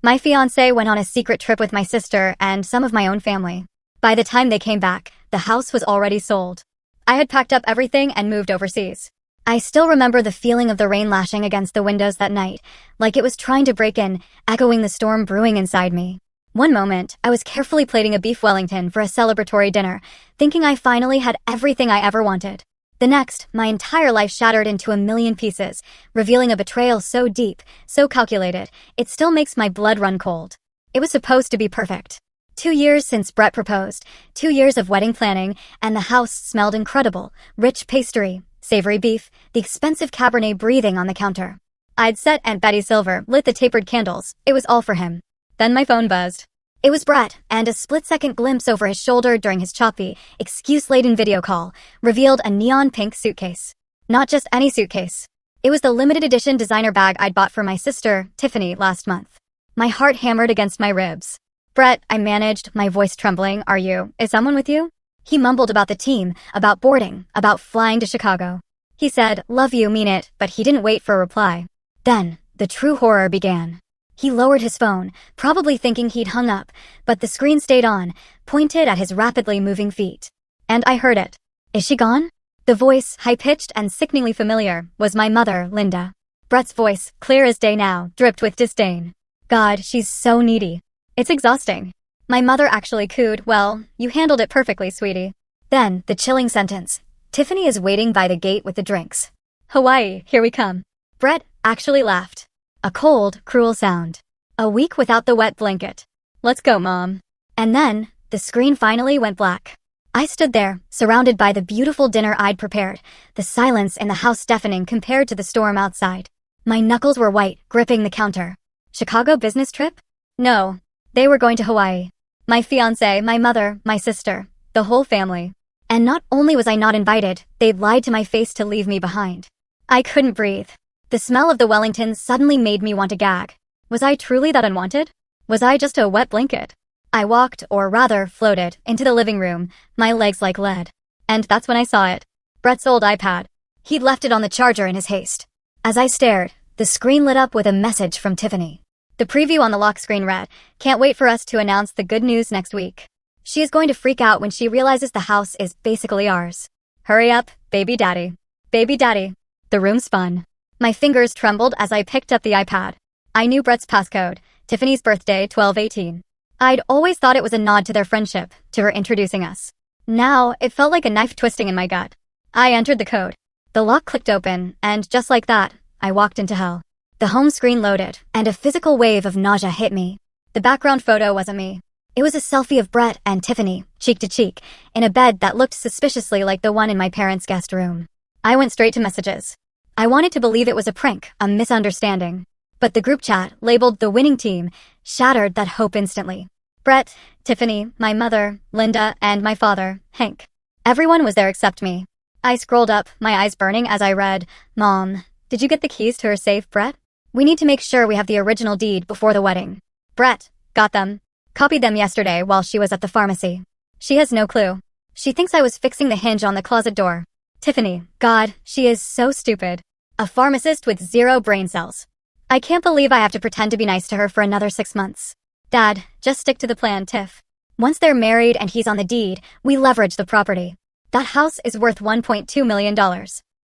My fiancé went on a secret trip with my sister and some of my own family. By the time they came back, the house was already sold. I had packed up everything and moved overseas. I still remember the feeling of the rain lashing against the windows that night, like it was trying to break in, echoing the storm brewing inside me. One moment, I was carefully plating a beef Wellington for a celebratory dinner, thinking I finally had everything I ever wanted. The next, my entire life shattered into a million pieces, revealing a betrayal so deep, so calculated, it still makes my blood run cold. It was supposed to be perfect. 2 years since Brett proposed, 2 years of wedding planning, and the house smelled incredible, rich pastry, savory beef, the expensive Cabernet breathing on the counter. I'd set Aunt Betty Silver, lit the tapered candles, it was all for him. Then my phone buzzed. It was Brett, and a split-second glimpse over his shoulder during his choppy, excuse-laden video call revealed a neon pink suitcase. Not just any suitcase. It was the limited edition designer bag I'd bought for my sister, Tiffany, last month. My heart hammered against my ribs. "Brett," I managed, my voice trembling, "Is someone with you?" He mumbled about the team, about boarding, about flying to Chicago. He said, "Love you, mean it," but he didn't wait for a reply. Then, the true horror began. He lowered his phone, probably thinking he'd hung up, but the screen stayed on, pointed at his rapidly moving feet. And I heard it. "Is she gone?" The voice, high-pitched and sickeningly familiar, was my mother, Linda. Brett's voice, clear as day now, dripped with disdain. God, she's so needy. It's exhausting. My mother actually cooed, "Well, you handled it perfectly, sweetie." Then, the chilling sentence. "Tiffany is waiting by the gate with the drinks. Hawaii, here we come." Brett actually laughed. A cold, cruel sound. A week without the wet blanket. "Let's go, Mom." And then, the screen finally went black. I stood there, surrounded by the beautiful dinner I'd prepared, the silence in the house deafening compared to the storm outside. My knuckles were white, gripping the counter. Chicago business trip? No. They were going to Hawaii. My fiancé, my mother, my sister, the whole family. And not only was I not invited, they'd lied to my face to leave me behind. I couldn't breathe. The smell of the Wellington suddenly made me want to gag. Was I truly that unwanted? Was I just a wet blanket? I walked, or rather, floated, into the living room, my legs like lead. And that's when I saw it. Brett's old iPad. He'd left it on the charger in his haste. As I stared, the screen lit up with a message from Tiffany. The preview on the lock screen read, "Can't wait for us to announce the good news next week. She is going to freak out when she realizes the house is basically ours. Hurry up, baby daddy." Baby daddy. The room spun. My fingers trembled as I picked up the iPad. I knew Brett's passcode, Tiffany's birthday, 12/18. I'd always thought it was a nod to their friendship, to her introducing us. Now, it felt like a knife twisting in my gut. I entered the code. The lock clicked open, and just like that, I walked into hell. The home screen loaded, and a physical wave of nausea hit me. The background photo wasn't me. It was a selfie of Brett and Tiffany, cheek to cheek, in a bed that looked suspiciously like the one in my parents' guest room. I went straight to messages. I wanted to believe it was a prank, a misunderstanding. But the group chat, labeled the winning team, shattered that hope instantly. Brett, Tiffany, my mother, Linda, and my father, Hank. Everyone was there except me. I scrolled up, my eyes burning as I read, "Mom, did you get the keys to her safe, Brett? We need to make sure we have the original deed before the wedding." Brett, "Got them. Copied them yesterday while she was at the pharmacy. She has no clue. She thinks I was fixing the hinge on the closet door." Tiffany, God, she is so stupid. A pharmacist with 0 brain cells. I can't believe I have to pretend to be nice to her for another 6 months. Dad, just stick to the plan, Tiff. Once they're married and he's on the deed, we leverage the property. That house is worth $1.2 million.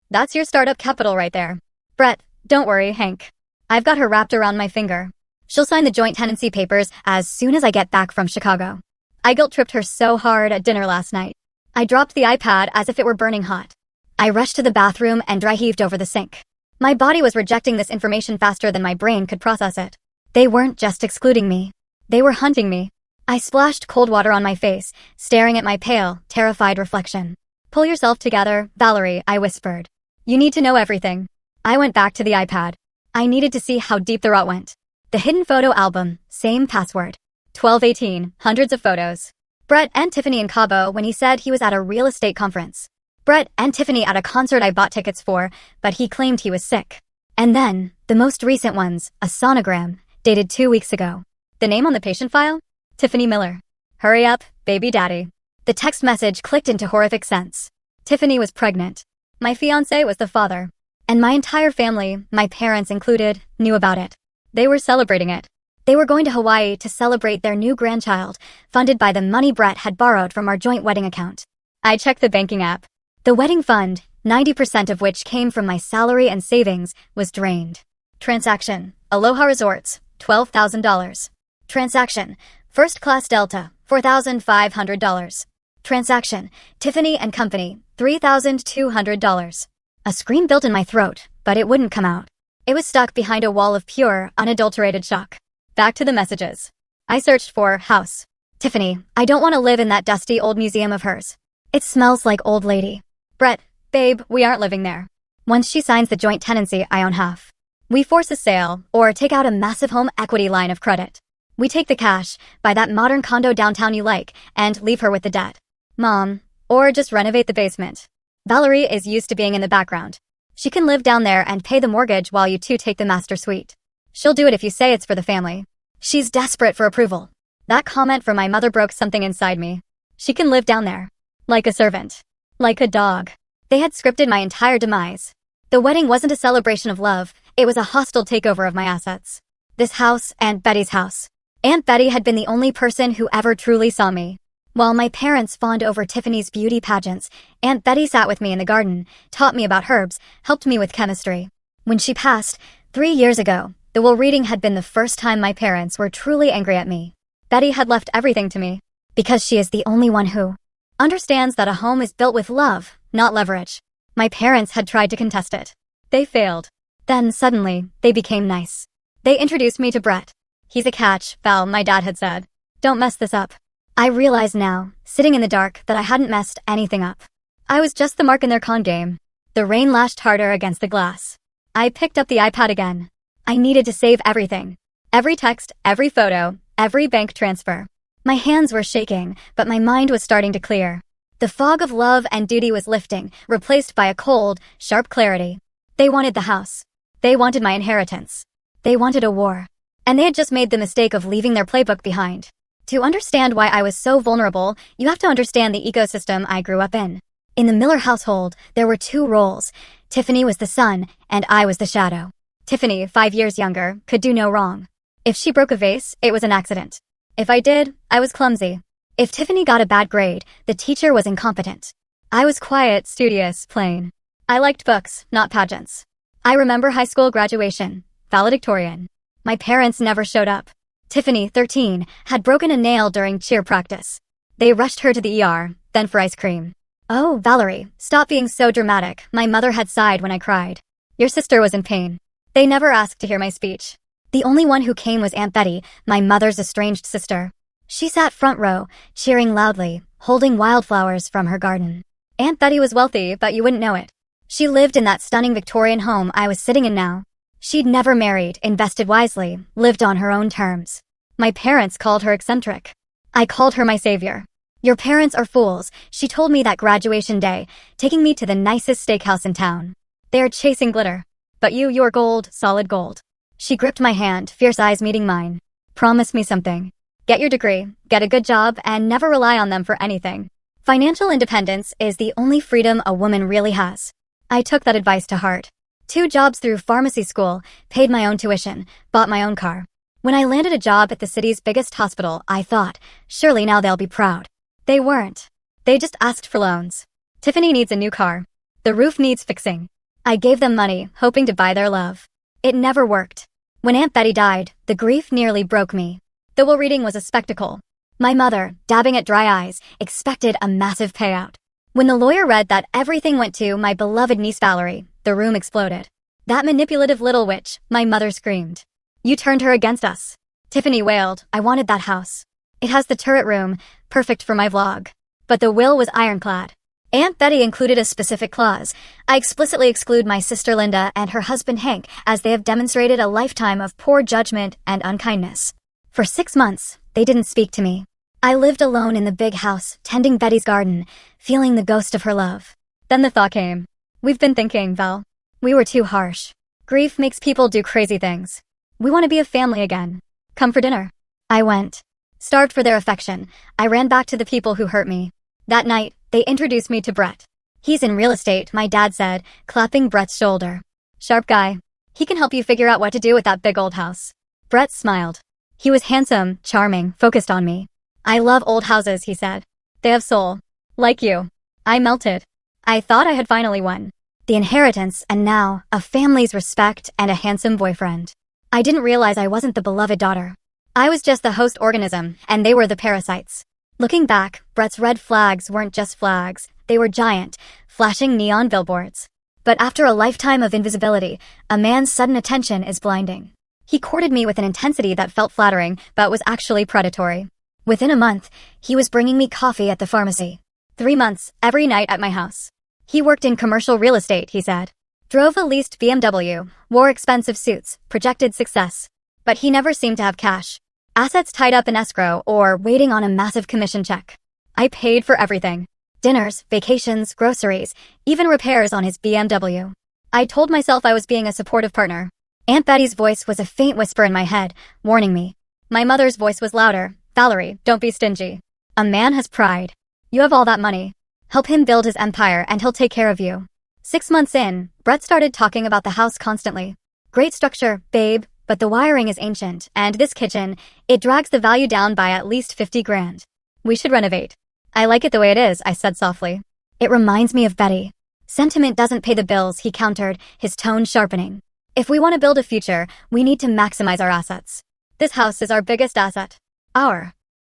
That's your startup capital right there. Brett, don't worry, Hank. I've got her wrapped around my finger. She'll sign the joint tenancy papers as soon as I get back from Chicago. I guilt-tripped her so hard at dinner last night. I dropped the iPad as if it were burning hot. I rushed to the bathroom and dry-heaved over the sink. My body was rejecting this information faster than my brain could process it. They weren't just excluding me. They were hunting me. I splashed cold water on my face, staring at my pale, terrified reflection. "Pull yourself together, Valerie," I whispered. "You need to know everything." I went back to the iPad. I needed to see how deep the rot went. The hidden photo album, same password. 12/18, hundreds of photos. Brett and Tiffany in Cabo when he said he was at a real estate conference. Brett and Tiffany at a concert I bought tickets for, but he claimed he was sick. And then, the most recent ones, a sonogram, dated 2 weeks ago. The name on the patient file? Tiffany Miller. "Hurry up, baby daddy." The text message clicked into horrific sense. Tiffany was pregnant. My fiancé was the father. And my entire family, my parents included, knew about it. They were celebrating it. They were going to Hawaii to celebrate their new grandchild, funded by the money Brett had borrowed from our joint wedding account. I checked the banking app. The wedding fund, 90% of which came from my salary and savings, was drained. Transaction: Aloha Resorts, $12,000. Transaction: First Class Delta, $4,500. Transaction: Tiffany and Company, $3,200. A scream built in my throat, but it wouldn't come out. It was stuck behind a wall of pure, unadulterated shock. Back to the messages. I searched for house. Tiffany, I don't want to live in that dusty old museum of hers. It smells like old lady. Brett, babe, we aren't living there. Once she signs the joint tenancy, I own half. We force a sale, or take out a massive home equity line of credit. We take the cash, buy that modern condo downtown you like, and leave her with the debt. Mom, or just renovate the basement. Valerie is used to being in the background. She can live down there and pay the mortgage while you two take the master suite. She'll do it if you say it's for the family. She's desperate for approval. That comment from my mother broke something inside me. She can live down there. Like a servant. Like a dog. They had scripted my entire demise. The wedding wasn't a celebration of love, it was a hostile takeover of my assets. This house, Aunt Betty's house. Aunt Betty had been the only person who ever truly saw me. While my parents fawned over Tiffany's beauty pageants, Aunt Betty sat with me in the garden, taught me about herbs, helped me with chemistry. When she passed, 3 years ago, the will reading had been the first time my parents were truly angry at me. Betty had left everything to me, because she is the only one who understands that a home is built with love, not leverage. My parents had tried to contest it. They failed. Then, suddenly, they became nice. They introduced me to Brett. He's a catch, Val, my dad had said. Don't mess this up. I realize now, sitting in the dark, that I hadn't messed anything up. I was just the mark in their con game. The rain lashed harder against the glass. I picked up the iPad again. I needed to save everything. Every text, every photo, every bank transfer. My hands were shaking, but my mind was starting to clear. The fog of love and duty was lifting, replaced by a cold, sharp clarity. They wanted the house. They wanted my inheritance. They wanted a war. And they had just made the mistake of leaving their playbook behind. To understand why I was so vulnerable, you have to understand the ecosystem I grew up in. In the Miller household, there were 2 roles. Tiffany was the sun, and I was the shadow. Tiffany, 5 years younger, could do no wrong. If she broke a vase, it was an accident. If I did, I was clumsy. If Tiffany got a bad grade, the teacher was incompetent. I was quiet, studious, plain. I liked books, not pageants. I remember high school graduation, valedictorian. My parents never showed up. Tiffany, 13, had broken a nail during cheer practice. They rushed her to the ER, then for ice cream. Oh, Valerie, stop being so dramatic, my mother had sighed when I cried. Your sister was in pain. They never asked to hear my speech. The only one who came was Aunt Betty, my mother's estranged sister. She sat front row, cheering loudly, holding wildflowers from her garden. Aunt Betty was wealthy, but you wouldn't know it. She lived in that stunning Victorian home I was sitting in now. She'd never married, invested wisely, lived on her own terms. My parents called her eccentric. I called her my savior. Your parents are fools, she told me that graduation day, taking me to the nicest steakhouse in town. They are chasing glitter. But you're gold, solid gold. She gripped my hand, fierce eyes meeting mine. Promise me something. Get your degree, get a good job, and never rely on them for anything. Financial independence is the only freedom a woman really has. I took that advice to heart. 2 jobs through pharmacy school, paid my own tuition, bought my own car. When I landed a job at the city's biggest hospital, I thought, surely now they'll be proud. They weren't. They just asked for loans. Tiffany needs a new car. The roof needs fixing. I gave them money, hoping to buy their love. It never worked. When Aunt Betty died, the grief nearly broke me. The will reading was a spectacle. My mother, dabbing at dry eyes, expected a massive payout. When the lawyer read that everything went to my beloved niece Valerie, the room exploded. That manipulative little witch, my mother screamed. You turned her against us. Tiffany wailed, I wanted that house. It has the turret room, perfect for my vlog. But the will was ironclad. Aunt Betty included a specific clause. I explicitly exclude my sister Linda and her husband Hank, as they have demonstrated a lifetime of poor judgment and unkindness. For 6 months, they didn't speak to me. I lived alone in the big house, tending Betty's garden, feeling the ghost of her love. Then the thought came. We've been thinking, Val. We were too harsh. Grief makes people do crazy things. We want to be a family again. Come for dinner. I went. Starved for their affection, I ran back to the people who hurt me. That night, they introduced me to Brett. He's in real estate, my dad said, clapping Brett's shoulder. Sharp guy. He can help you figure out what to do with that big old house. Brett smiled. He was handsome, charming, focused on me. I love old houses, he said. They have soul. Like you. I melted. I thought I had finally won. The inheritance, and now, a family's respect and a handsome boyfriend. I didn't realize I wasn't the beloved daughter. I was just the host organism, and they were the parasites. Looking back, Brett's red flags weren't just flags. They were giant, flashing neon billboards. But after a lifetime of invisibility, a man's sudden attention is blinding. He courted me with an intensity that felt flattering, but was actually predatory. Within a month, he was bringing me coffee at the pharmacy. 3 months, every night at my house. He worked in commercial real estate, he said. Drove a leased BMW, wore expensive suits, projected success. But he never seemed to have cash. Assets tied up in escrow or waiting on a massive commission check. I paid for everything. Dinners, vacations, groceries, even repairs on his BMW. I told myself I was being a supportive partner. Aunt Betty's voice was a faint whisper in my head, warning me. My mother's voice was louder. Valerie, don't be stingy. A man has pride. You have all that money. Help him build his empire and he'll take care of you. 6 months in, Brett started talking about the house constantly. Great structure, babe, but the wiring is ancient, and this kitchen, it drags the value down by at least 50 grand. We should renovate. I like it the way it is, I said softly. It reminds me of Betty. Sentiment doesn't pay the bills, he countered, his tone sharpening. If we want to build a future, we need to maximize our assets. This house is our biggest asset.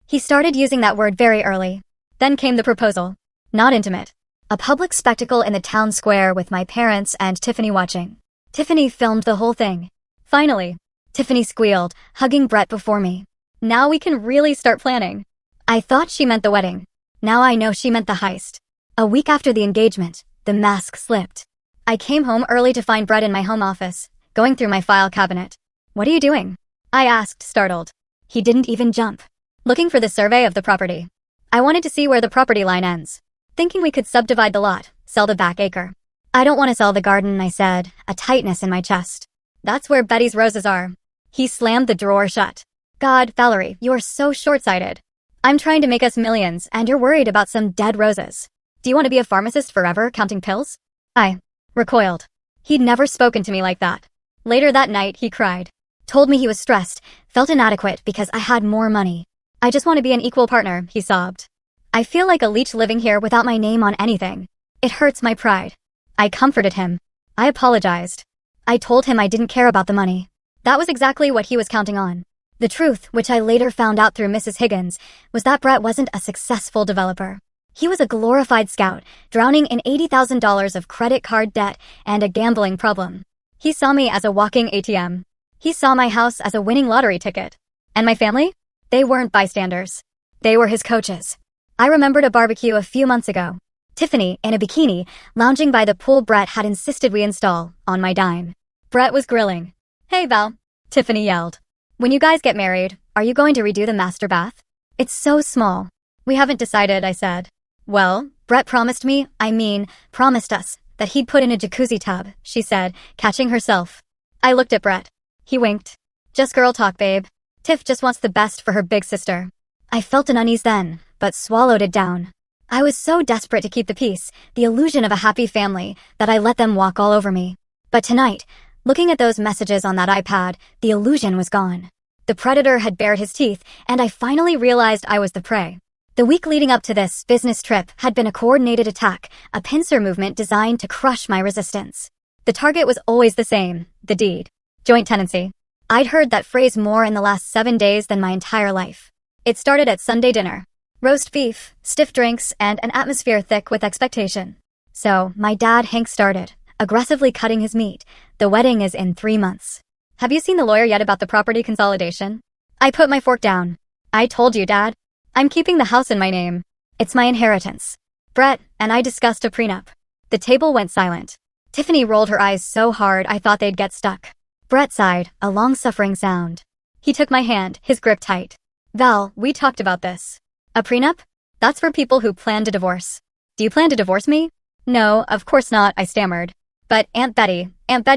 He started using that word very early. Then came the proposal. Not intimate. A public spectacle in the town square with my parents and Tiffany watching. Tiffany filmed the whole thing. Finally, Tiffany squealed, hugging Brett before me. Now we can really start planning. I thought she meant the wedding. Now I know she meant the heist. A week after the engagement, the mask slipped. I came home early to find Brett in my home office, going through my file cabinet. What are you doing? I asked, startled. He didn't even jump. Looking for the survey of the property. I wanted to see where the property line ends. Thinking we could subdivide the lot, sell the back acre. I don't want to sell the garden, I said, a tightness in my chest. That's where Betty's roses are. He slammed the drawer shut. God, Valerie, you are so short-sighted. I'm trying to make us millions, and you're worried about some dead roses. Do you want to be a pharmacist forever, counting pills? I recoiled. He'd never spoken to me like that. Later that night, he cried. Told me he was stressed, felt inadequate because I had more money. I just want to be an equal partner, he sobbed. I feel like a leech living here without my name on anything. It hurts my pride. I comforted him. I apologized. I told him I didn't care about the money. That was exactly what he was counting on. The truth, which I later found out through Mrs. Higgins, was that Brett wasn't a successful developer. He was a glorified scout, drowning in $80,000 of credit card debt and a gambling problem. He saw me as a walking ATM. He saw my house as a winning lottery ticket. And my family? They weren't bystanders. They were his coaches. I remembered a barbecue a few months ago. Tiffany, in a bikini, lounging by the pool Brett had insisted we install, on my dime. Brett was grilling. Hey, Val, Tiffany yelled. When you guys get married, are you going to redo the master bath? It's so small. We haven't decided, I said. Well, Brett promised us, that he'd put in a jacuzzi tub, she said, catching herself. I looked at Brett. He winked. Just girl talk, babe. Tiff just wants the best for her big sister. I felt an unease then, but swallowed it down. I was so desperate to keep the peace, the illusion of a happy family, that I let them walk all over me. But tonight, looking at those messages on that iPad, the illusion was gone. The predator had bared his teeth, and I finally realized I was the prey. The week leading up to this business trip had been a coordinated attack, a pincer movement designed to crush my resistance. The target was always the same, the deed. Joint tenancy. I'd heard that phrase more in the last 7 days than my entire life. It started at Sunday dinner. Roast beef, stiff drinks, and an atmosphere thick with expectation. So, my dad Hank started, aggressively cutting his meat. The wedding is in 3 months. Have you seen the lawyer yet about the property consolidation? I put my fork down. I told you, Dad. I'm keeping the house in my name. It's my inheritance. Brett and I discussed a prenup. The table went silent. Tiffany rolled her eyes so hard I thought they'd get stuck. Brett sighed, a long-suffering sound. He took my hand, his grip tight. Val, we talked about this. A prenup? That's for people who plan to divorce. Do you plan to divorce me? No, of course not, I stammered. But Aunt Betty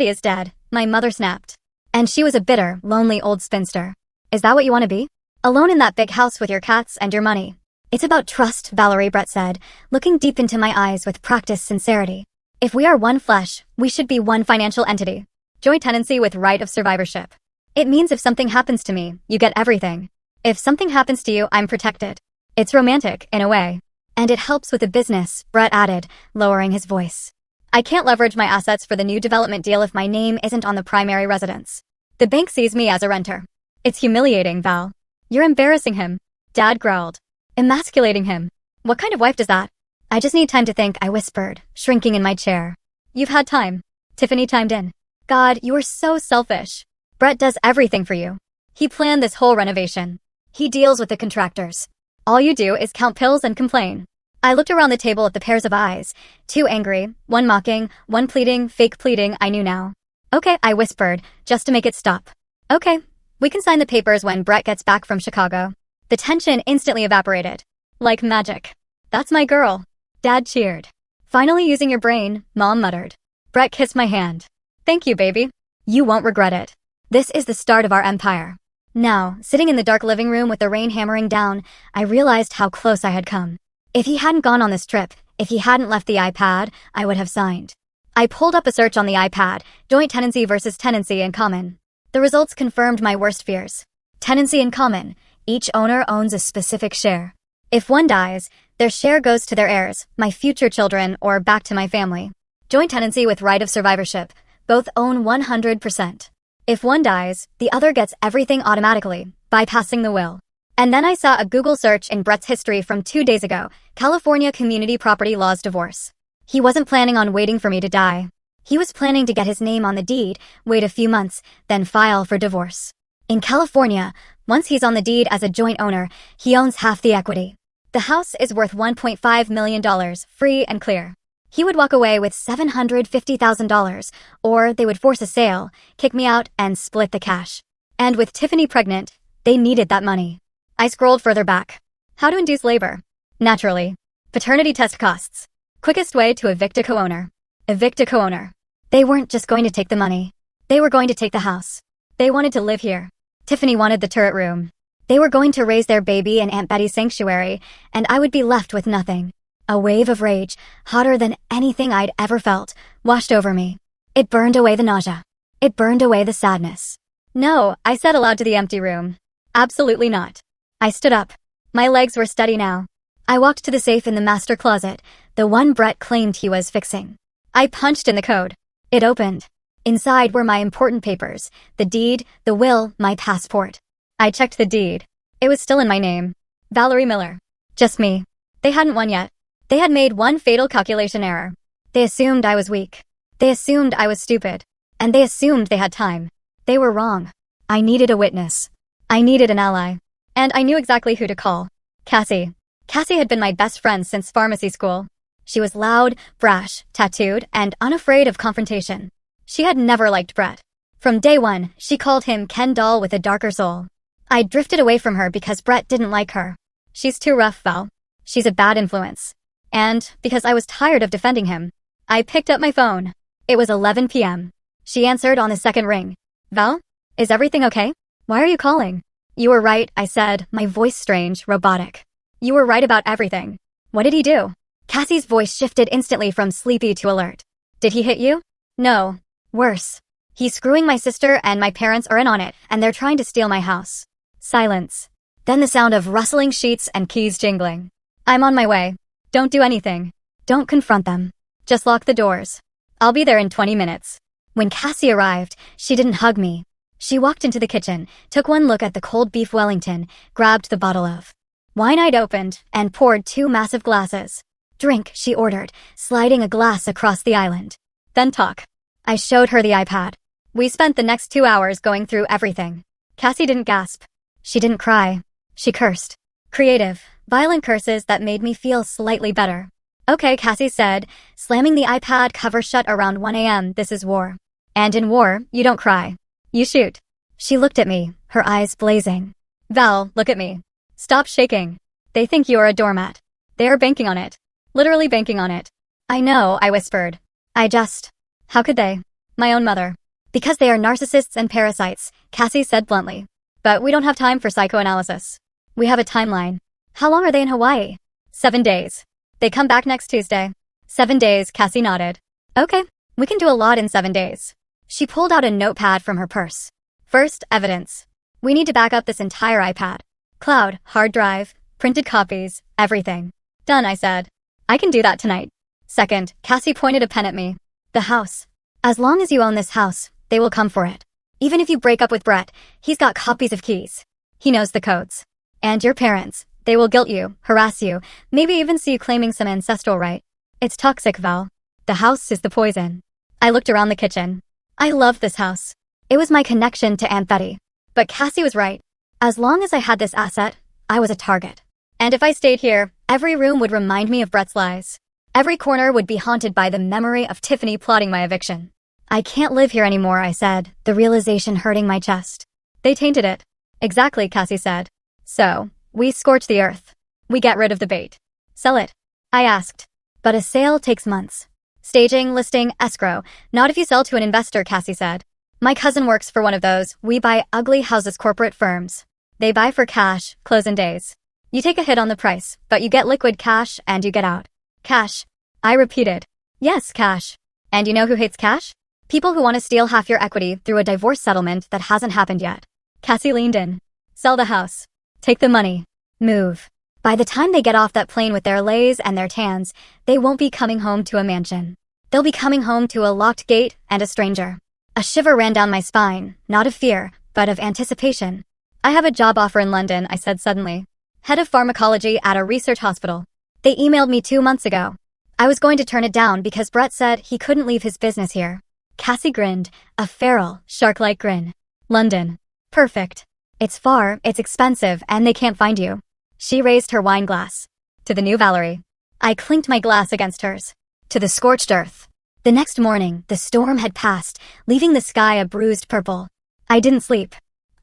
is dead, my mother snapped. And she was a bitter, lonely old spinster. Is that what you want to be? Alone in that big house with your cats and your money. It's about trust, Valerie, Brett said, looking deep into my eyes with practiced sincerity. If we are one flesh, we should be one financial entity. Joint tenancy with right of survivorship. It means if something happens to me, you get everything. If something happens to you, I'm protected. It's romantic, in a way. And it helps with the business, Brett added, lowering his voice. I can't leverage my assets for the new development deal if my name isn't on the primary residence. The bank sees me as a renter. It's humiliating, Val. You're embarrassing him. Dad growled. Emasculating him. What kind of wife does that? I just need time to think, I whispered, shrinking in my chair. You've had time. Tiffany chimed in. God, you are so selfish. Brett does everything for you. He planned this whole renovation. He deals with the contractors. All you do is count pills and complain. I looked around the table at the pairs of eyes. Two angry, one mocking, one pleading, fake pleading. I knew now. Okay, I whispered, just to make it stop. Okay, we can sign the papers when Brett gets back from Chicago. The tension instantly evaporated. Like magic. That's my girl. Dad cheered. Finally using your brain, Mom muttered. Brett kissed my hand. Thank you, baby. You won't regret it. This is the start of our empire. Now, sitting in the dark living room with the rain hammering down, I realized how close I had come. If he hadn't gone on this trip, if he hadn't left the iPad, I would have signed. I pulled up a search on the iPad, joint tenancy versus tenancy in common. The results confirmed my worst fears. Tenancy in common. Each owner owns a specific share. If one dies, their share goes to their heirs, my future children, or back to my family. Joint tenancy with right of survivorship. Both own 100%. If one dies, the other gets everything automatically, bypassing the will. And then I saw a Google search in Brett's history from 2 days ago, California Community Property Laws Divorce. He wasn't planning on waiting for me to die. He was planning to get his name on the deed, wait a few months, then file for divorce. In California, once he's on the deed as a joint owner, he owns half the equity. The house is worth $1.5 million, free and clear. He would walk away with $750,000, or they would force a sale, kick me out, and split the cash. And with Tiffany pregnant, they needed that money. I scrolled further back. How to induce labor. Naturally. Paternity test costs. Quickest way to evict a co-owner. Evict a co-owner. They weren't just going to take the money. They were going to take the house. They wanted to live here. Tiffany wanted the turret room. They were going to raise their baby in Aunt Betty's sanctuary, and I would be left with nothing. A wave of rage, hotter than anything I'd ever felt, washed over me. It burned away the nausea. It burned away the sadness. No, I said aloud to the empty room. Absolutely not. I stood up. My legs were steady now. I walked to the safe in the master closet, the one Brett claimed he was fixing. I punched in the code. It opened. Inside were my important papers, the deed, the will, my passport. I checked the deed. It was still in my name. Valerie Miller. Just me. They hadn't won yet. They had made one fatal calculation error. They assumed I was weak. They assumed I was stupid. And they assumed they had time. They were wrong. I needed a witness. I needed an ally. And I knew exactly who to call. Cassie. Cassie had been my best friend since pharmacy school. She was loud, brash, tattooed, and unafraid of confrontation. She had never liked Brett. From day one, she called him Ken doll with a darker soul. I drifted away from her because Brett didn't like her. She's too rough, Val. She's a bad influence. And, because I was tired of defending him, I picked up my phone. It was 11 p.m. She answered on the second ring. Val? Is everything okay? Why are you calling? You were right, I said, my voice strange, robotic. You were right about everything. What did he do? Cassie's voice shifted instantly from sleepy to alert. Did he hit you? No. Worse. He's screwing my sister and my parents are in on it, and they're trying to steal my house. Silence. Then the sound of rustling sheets and keys jingling. I'm on my way. Don't do anything. Don't confront them. Just lock the doors. I'll be there in 20 minutes. When Cassie arrived, she didn't hug me. She walked into the kitchen, took one look at the cold beef Wellington, grabbed the bottle of wine I'd opened, and poured 2 massive glasses. Drink, she ordered, sliding a glass across the island. Then talk. I showed her the iPad. We spent the next 2 hours going through everything. Cassie didn't gasp. She didn't cry. She cursed. Creative, violent curses that made me feel slightly better. Okay, Cassie said, slamming the iPad cover shut around 1 a.m. This is war. And in war, you don't cry. You shoot. She looked at me, her eyes blazing. Val, look at me. Stop shaking. They think you are a doormat. They are banking on it. Literally banking on it. I know, I whispered. How could they? My own mother. Because they are narcissists and parasites, Cassie said bluntly. But we don't have time for psychoanalysis. We have a timeline. How long are they in Hawaii? 7 days. They come back next Tuesday. 7 days, Cassie nodded. Okay, we can do a lot in 7 days. She pulled out a notepad from her purse. First, evidence. We need to back up this entire iPad. Cloud, hard drive, printed copies, everything. Done, I said. I can do that tonight. Second, Cassie pointed a pen at me. The house. As long as you own this house, they will come for it. Even if you break up with Brett, he's got copies of keys. He knows the codes. And your parents. They will guilt you, harass you, maybe even see you claiming some ancestral right. It's toxic, Val. The house is the poison. I looked around the kitchen. I loved this house. It was my connection to Aunt Betty. But Cassie was right. As long as I had this asset, I was a target. And if I stayed here, every room would remind me of Brett's lies. Every corner would be haunted by the memory of Tiffany plotting my eviction. I can't live here anymore, I said, the realization hurting my chest. They tainted it. Exactly, Cassie said. So, we scorch the earth. We get rid of the bait. Sell it. I asked. But a sale takes months. Staging, listing, escrow. Not if you sell to an investor, Cassie said. My cousin works for one of those we buy ugly houses corporate firms. They buy for cash, close in days. You take a hit on the price, but you get liquid cash and you get out. Cash. I repeated. Yes, cash. And you know who hates cash? People who want to steal half your equity through a divorce settlement that hasn't happened yet. Cassie leaned in. Sell the house. Take the money. Move. By the time they get off that plane with their lays and their tans, they won't be coming home to a mansion. They'll be coming home to a locked gate and a stranger. A shiver ran down my spine, not of fear, but of anticipation. I have a job offer in London, I said suddenly. Head of pharmacology at a research hospital. They emailed me 2 months ago. I was going to turn it down because Brett said he couldn't leave his business here. Cassie grinned, a feral, shark-like grin. London. Perfect. It's far, it's expensive, and they can't find you. She raised her wine glass. To the new Valerie. I clinked my glass against hers. To the scorched earth. The next morning, the storm had passed, leaving the sky a bruised purple. I didn't sleep.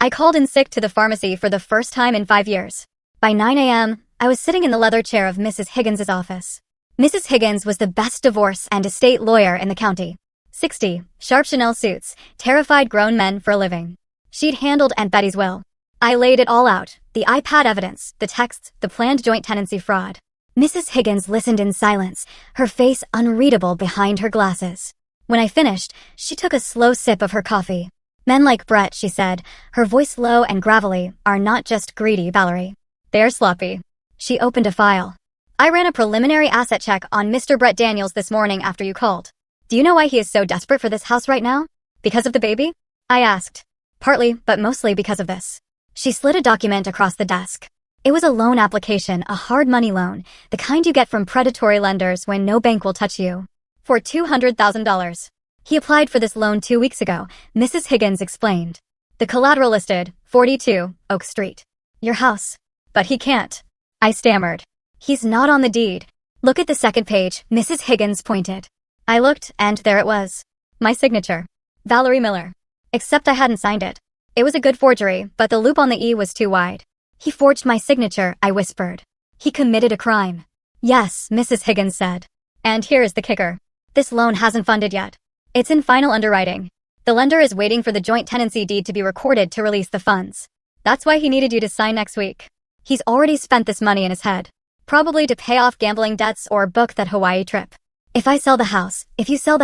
I called in sick to the pharmacy for the first time in 5 years. By 9 a.m., I was sitting in the leather chair of Mrs. Higgins' office. Mrs. Higgins was the best divorce and estate lawyer in the county. 60, sharp Chanel suits, terrified grown men for a living. She'd handled Aunt Betty's will. I laid it all out, the iPad evidence, the texts, the planned joint tenancy fraud. Mrs. Higgins listened in silence, her face unreadable behind her glasses. When I finished, she took a slow sip of her coffee. Men like Brett, she said, her voice low and gravelly, are not just greedy, Valerie. They're sloppy. She opened a file. I ran a preliminary asset check on Mr. Brett Daniels this morning after you called. Do you know why he is so desperate for this house right now? Because of the baby? I asked. Partly, but mostly because of this. She slid a document across the desk. It was a loan application, a hard money loan, the kind you get from predatory lenders when no bank will touch you. For $200,000. He applied for this loan 2 weeks ago, Mrs. Higgins explained. The collateral listed, 42, Oak Street. Your house. But he can't. I stammered. He's not on the deed. Look at the second page, Mrs. Higgins pointed. I looked, and there it was. My signature. Valerie Miller. Except I hadn't signed it. It was a good forgery, but the loop on the E was too wide. He forged my signature, I whispered. He committed a crime. Yes, Mrs. Higgins said. And here's the kicker. This loan hasn't funded yet. It's in final underwriting. The lender is waiting for the joint tenancy deed to be recorded to release the funds. That's why he needed you to sign next week. He's already spent this money in his head. Probably to pay off gambling debts or book that Hawaii trip. If you sell the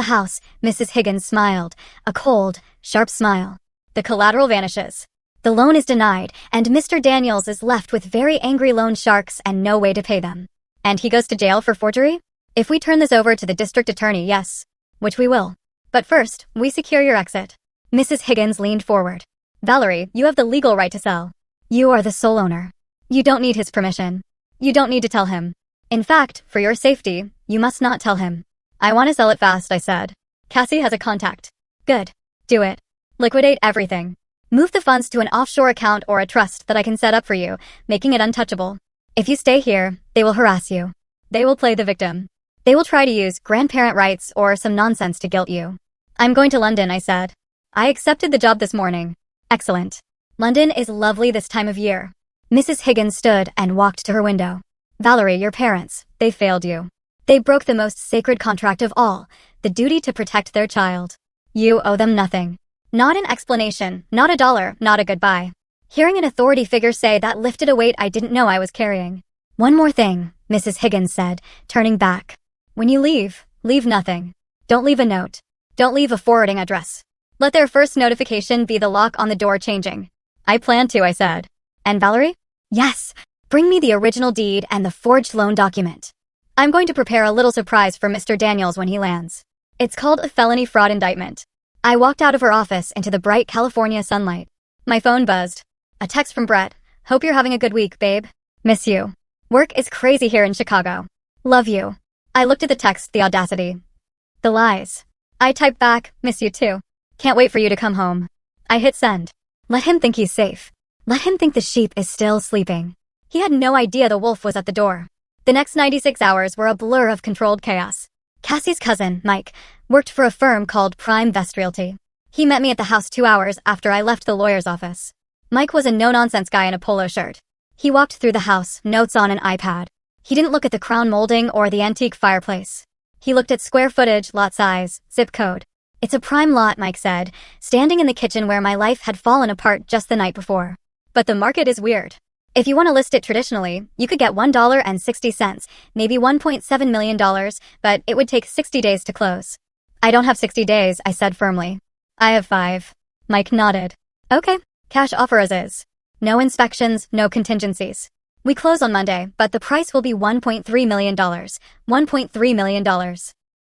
house, Mrs. Higgins smiled, a cold, sharp smile. The collateral vanishes. The loan is denied, and Mr. Daniels is left with very angry loan sharks and no way to pay them. And he goes to jail for forgery? If we turn this over to the district attorney, yes. Which we will. But first, we secure your exit. Mrs. Higgins leaned forward. Valerie, you have the legal right to sell. You are the sole owner. You don't need his permission. You don't need to tell him. In fact, for your safety, you must not tell him. I want to sell it fast, I said. Cassie has a contact. Good. Do it. Liquidate everything. Move the funds to an offshore account or a trust that I can set up for you, making it untouchable. If you stay here, they will harass you. They will play the victim. They will try to use grandparent rights or some nonsense to guilt you. I'm going to London, I said. I accepted the job this morning. Excellent. London is lovely this time of year. Mrs. Higgins stood and walked to her window. Valerie, your parents, they failed you. They broke the most sacred contract of all, the duty to protect their child. You owe them nothing. Not an explanation, not a dollar, not a goodbye. Hearing an authority figure say that lifted a weight I didn't know I was carrying. One more thing, Mrs. Higgins said, turning back. When you leave, leave nothing. Don't leave a note. Don't leave a forwarding address. Let their first notification be the lock on the door changing. I plan to, I said. And Valerie? Yes. Bring me the original deed and the forged loan document. I'm going to prepare a little surprise for Mr. Daniels when he lands. It's called a felony fraud indictment. I walked out of her office into the bright California sunlight. My phone buzzed. A text from Brett. Hope you're having a good week, babe. Miss you. Work is crazy here in Chicago. Love you. I looked at the text, the audacity. The lies. I typed back, miss you too. Can't wait for you to come home. I hit send. Let him think he's safe. Let him think the sheep is still sleeping. He had no idea the wolf was at the door. The next 96 hours were a blur of controlled chaos. Cassie's cousin, Mike, worked for a firm called Prime Vest Realty. He met me at the house 2 hours after I left the lawyer's office. Mike was a no-nonsense guy in a polo shirt. He walked through the house, notes on an iPad. He didn't look at the crown molding or the antique fireplace. He looked at square footage, lot size, zip code. It's a prime lot, Mike said, standing in the kitchen where my life had fallen apart just the night before. But the market is weird. If you want to list it traditionally, you could get $1.60, maybe $1.7 million, but it would take 60 days to close. I don't have 60 days, I said firmly. I have 5. Mike nodded. Okay, cash offer as is. No inspections, no contingencies. We close on Monday, but the price will be $1.3 million. $1.3 million.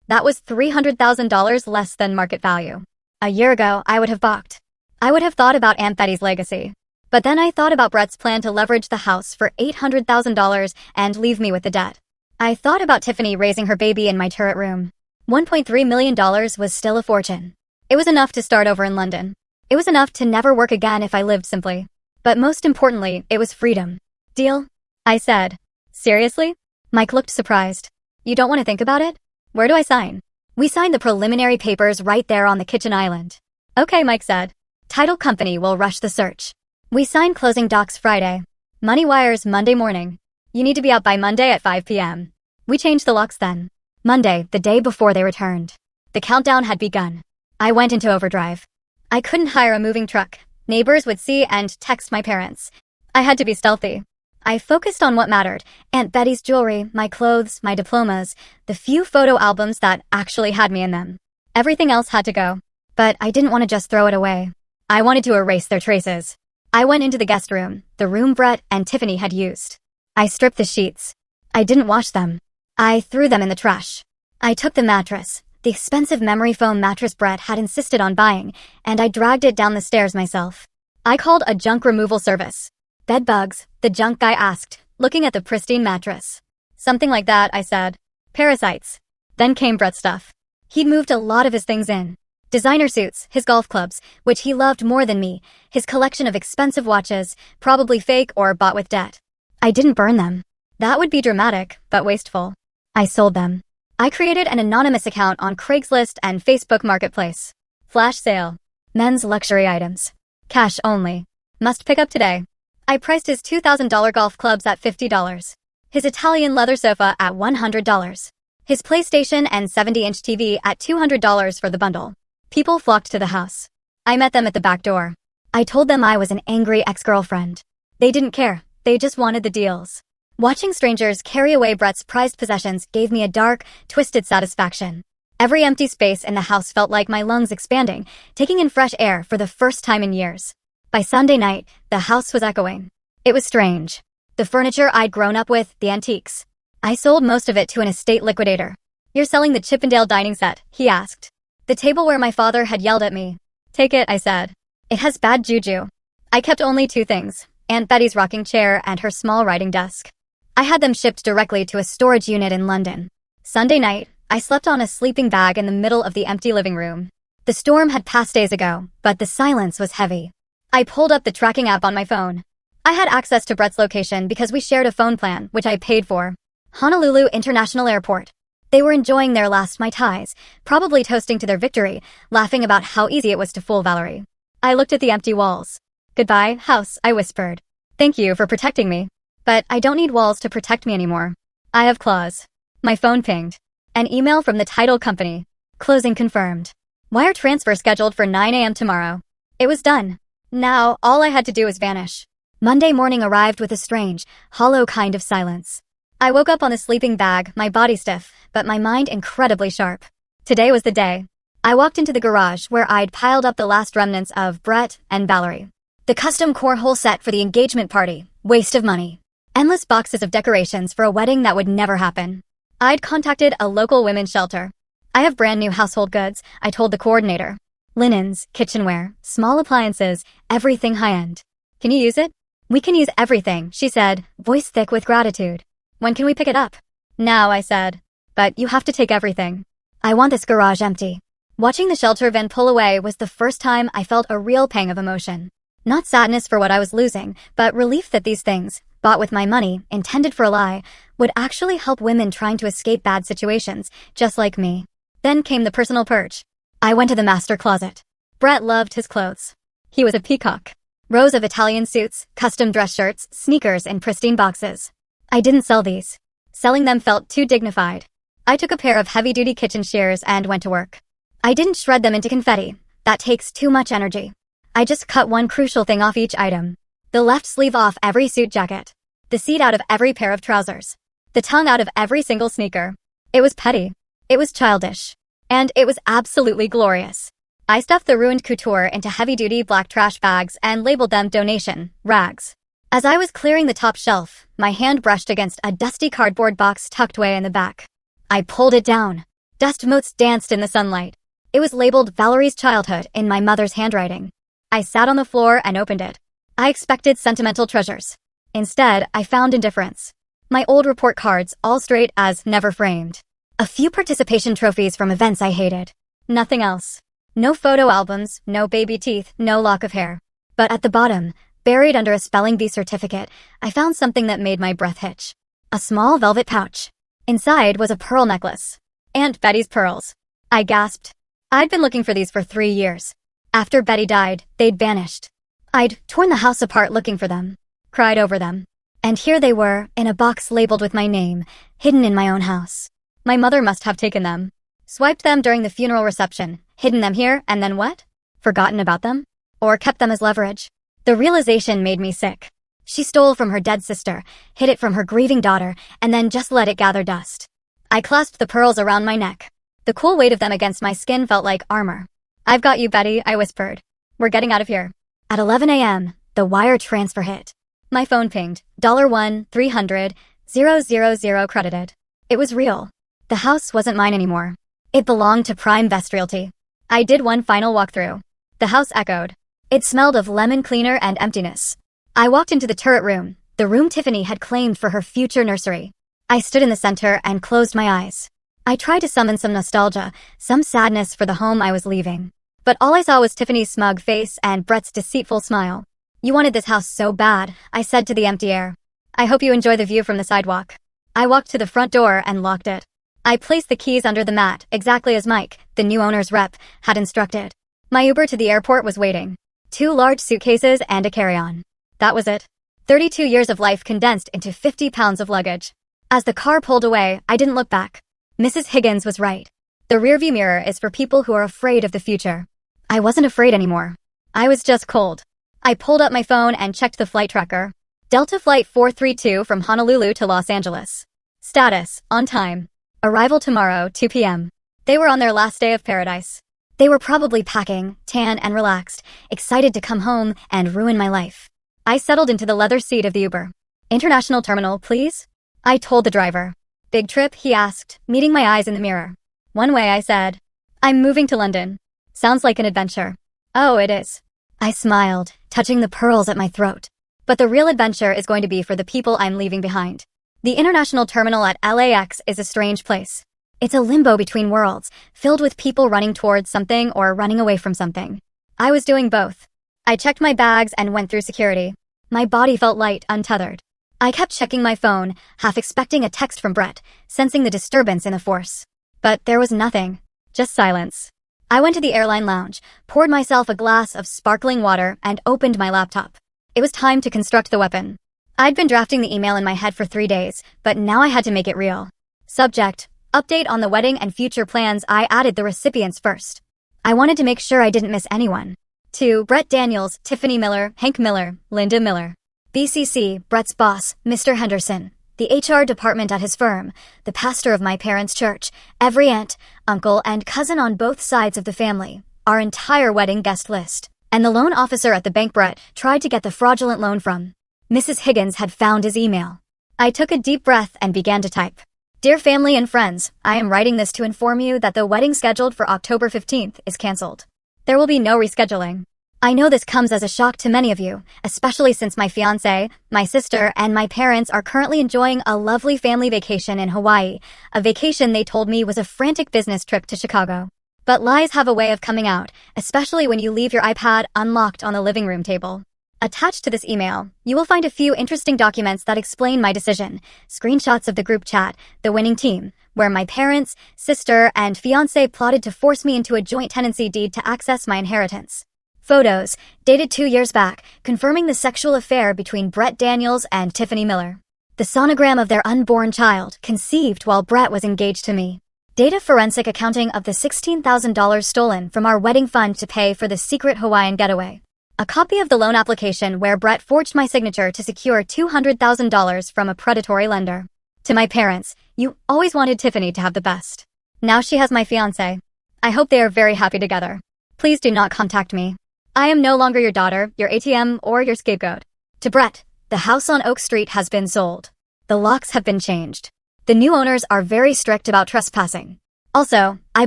That was $300,000 less than market value. A year ago, I would have balked. I would have thought about Aunt Betty's legacy. But then I thought about Brett's plan to leverage the house for $800,000 and leave me with the debt. I thought about Tiffany raising her baby in my turret room. $1.3 million was still a fortune. It was enough to start over in London. It was enough to never work again if I lived simply. But most importantly, it was freedom. Deal? I said. Seriously? Mike looked surprised. You don't want to think about it? Where do I sign? We signed the preliminary papers right there on the kitchen island. Okay, Mike said. Title company will rush the search. We signed closing docs Friday. Money wires Monday morning. You need to be out by Monday at 5 p.m. We changed the locks then. Monday, the day before they returned. The countdown had begun. I went into overdrive. I couldn't hire a moving truck. Neighbors would see and text my parents. I had to be stealthy. I focused on what mattered. Aunt Betty's jewelry, my clothes, my diplomas, the few photo albums that actually had me in them. Everything else had to go. But I didn't want to just throw it away. I wanted to erase their traces. I went into the guest room, the room Brett and Tiffany had used. I stripped the sheets. I didn't wash them. I threw them in the trash. I took the mattress, the expensive memory foam mattress Brett had insisted on buying, and I dragged it down the stairs myself. I called a junk removal service. Bed bugs, the junk guy asked, looking at the pristine mattress. Something like that, I said. Parasites. Then came Brett's stuff. He'd moved a lot of his things in. Designer suits, his golf clubs, which he loved more than me, his collection of expensive watches, probably fake or bought with debt. I didn't burn them. That would be dramatic, but wasteful. I sold them. I created an anonymous account on Craigslist and Facebook Marketplace. Flash sale. Men's luxury items. Cash only. Must pick up today. I priced his $2,000 golf clubs at $50. His Italian leather sofa at $100. His PlayStation and 70-inch TV at $200 for the bundle. People flocked to the house. I met them at the back door. I told them I was an angry ex-girlfriend. They didn't care. They just wanted the deals. Watching strangers carry away Brett's prized possessions gave me a dark, twisted satisfaction. Every empty space in the house felt like my lungs expanding, taking in fresh air for the first time in years. By Sunday night, the house was echoing. It was strange. The furniture I'd grown up with, the antiques. I sold most of it to an estate liquidator. You're selling the Chippendale dining set, he asked. The table where my father had yelled at me. Take it, I said. It has bad juju. I kept only 2 things, Aunt Betty's rocking chair and her small writing desk. I had them shipped directly to a storage unit in London. Sunday night, I slept on a sleeping bag in the middle of the empty living room. The storm had passed days ago, but the silence was heavy. I pulled up the tracking app on my phone. I had access to Brett's location because we shared a phone plan, which I paid for. Honolulu International Airport. They were enjoying their last Mai Tais, probably toasting to their victory, laughing about how easy it was to fool Valerie. I looked at the empty walls. Goodbye, house, I whispered. Thank you for protecting me. But I don't need walls to protect me anymore. I have claws. My phone pinged. An email from the title company. Closing confirmed. Wire transfer scheduled for 9 a.m. tomorrow. It was done. Now, all I had to do was vanish. Monday morning arrived with a strange, hollow kind of silence. I woke up on the sleeping bag, my body stiff, but my mind incredibly sharp. Today was the day. I walked into the garage where I'd piled up the last remnants of Brett and Valerie. The custom cornhole set for the engagement party. Waste of money. Endless boxes of decorations for a wedding that would never happen. I'd contacted a local women's shelter. I have brand new household goods, I told the coordinator. Linens, kitchenware, small appliances, everything high-end. Can you use it? We can use everything, she said, voice thick with gratitude. When can we pick it up? Now, I said. But you have to take everything. I want this garage empty. Watching the shelter van pull away was the first time I felt a real pang of emotion. Not sadness for what I was losing, but relief that these things, bought with my money, intended for a lie, would actually help women trying to escape bad situations, just like me. Then came the personal purge. I went to the master closet. Brett loved his clothes. He was a peacock. Rows of Italian suits, custom dress shirts, sneakers in pristine boxes. I didn't sell these. Selling them felt too dignified. I took a pair of heavy-duty kitchen shears and went to work. I didn't shred them into confetti. That takes too much energy. I just cut one crucial thing off each item. The left sleeve off every suit jacket. The seat out of every pair of trousers. The tongue out of every single sneaker. It was petty. It was childish. And it was absolutely glorious. I stuffed the ruined couture into heavy-duty black trash bags and labeled them donation, rags. As I was clearing the top shelf, my hand brushed against a dusty cardboard box tucked away in the back. I pulled it down. Dust motes danced in the sunlight. It was labeled Valerie's Childhood in my mother's handwriting. I sat on the floor and opened it. I expected sentimental treasures. Instead, I found indifference. My old report cards, all straight as never framed. A few participation trophies from events I hated. Nothing else. No photo albums, no baby teeth, no lock of hair. But at the bottom, buried under a spelling bee certificate, I found something that made my breath hitch. A small velvet pouch. Inside was a pearl necklace. Aunt Betty's pearls. I gasped. I'd been looking for these for 3 years. After Betty died, they'd vanished. I'd torn the house apart looking for them. Cried over them. And here they were, in a box labeled with my name, hidden in my own house. My mother must have taken them. Swiped them during the funeral reception, hidden them here, and then what? Forgotten about them? Or kept them as leverage? The realization made me sick. She stole from her dead sister, hid it from her grieving daughter, and then just let it gather dust. I clasped the pearls around my neck. The cool weight of them against my skin felt like armor. I've got you, Betty, I whispered. We're getting out of here. At 11 a.m., the wire transfer hit. My phone pinged. $1 300 000 credited. It was real. The house wasn't mine anymore. It belonged to Prime Best Realty. I did one final walkthrough. The house echoed. It smelled of lemon cleaner and emptiness. I walked into the turret room, the room Tiffany had claimed for her future nursery. I stood in the center and closed my eyes. I tried to summon some nostalgia, some sadness for the home I was leaving. But all I saw was Tiffany's smug face and Brett's deceitful smile. You wanted this house so bad, I said to the empty air. I hope you enjoy the view from the sidewalk. I walked to the front door and locked it. I placed the keys under the mat, exactly as Mike, the new owner's rep, had instructed. My Uber to the airport was waiting. 2 large suitcases and a carry-on. That was it. 32 years of life condensed into 50 pounds of luggage. As the car pulled away, I didn't look back. Mrs. Higgins was right. The rearview mirror is for people who are afraid of the future. I wasn't afraid anymore. I was just cold. I pulled up my phone and checked the flight tracker. Delta Flight 432 from Honolulu to Los Angeles. Status, on time. Arrival tomorrow, 2 p.m. They were on their last day of paradise. They were probably packing, tan and relaxed, excited to come home and ruin my life. I settled into the leather seat of the Uber. International terminal, please? I told the driver. Big trip, he asked, meeting my eyes in the mirror. One way, I said. I'm moving to London. Sounds like an adventure. Oh, it is. I smiled, touching the pearls at my throat. But the real adventure is going to be for the people I'm leaving behind. The international terminal at LAX is a strange place. It's a limbo between worlds, filled with people running towards something or running away from something. I was doing both. I checked my bags and went through security. My body felt light, untethered. I kept checking my phone, half expecting a text from Brett, sensing the disturbance in the force. But there was nothing. Just silence. I went to the airline lounge, poured myself a glass of sparkling water, and opened my laptop. It was time to construct the weapon. I'd been drafting the email in my head for 3 days, but now I had to make it real. Subject: update on the wedding and future plans. I added the recipients first. I wanted to make sure I didn't miss anyone. To Brett Daniels, Tiffany Miller, Hank Miller, Linda Miller. BCC, Brett's boss, Mr. Henderson. the HR department at his firm, the pastor of my parents' church, every aunt, uncle, and cousin on both sides of the family, our entire wedding guest list, and the loan officer at the bank Brett tried to get the fraudulent loan from. Mrs. Higgins had found his email. I took a deep breath and began to type. Dear family and friends, I am writing this to inform you that the wedding scheduled for October 15th is cancelled. There will be no rescheduling. I know this comes as a shock to many of you, especially since my fiancé, my sister, and my parents are currently enjoying a lovely family vacation in Hawaii, a vacation they told me was a frantic business trip to Chicago. But lies have a way of coming out, especially when you leave your iPad unlocked on the living room table. Attached to this email, you will find a few interesting documents that explain my decision, screenshots of the group chat, the winning team, where my parents, sister, and fiancé plotted to force me into a joint tenancy deed to access my inheritance. Photos, dated 2 years back, confirming the sexual affair between Brett Daniels and Tiffany Miller. The sonogram of their unborn child, conceived while Brett was engaged to me. Data forensic accounting of the $16,000 stolen from our wedding fund to pay for the secret Hawaiian getaway. A copy of the loan application where Brett forged my signature to secure $200,000 from a predatory lender. To my parents, you always wanted Tiffany to have the best. Now she has my fiancé. I hope they are very happy together. Please do not contact me. I am no longer your daughter, your ATM, or your scapegoat. To Brett, the house on Oak Street has been sold. The locks have been changed. The new owners are very strict about trespassing. Also, I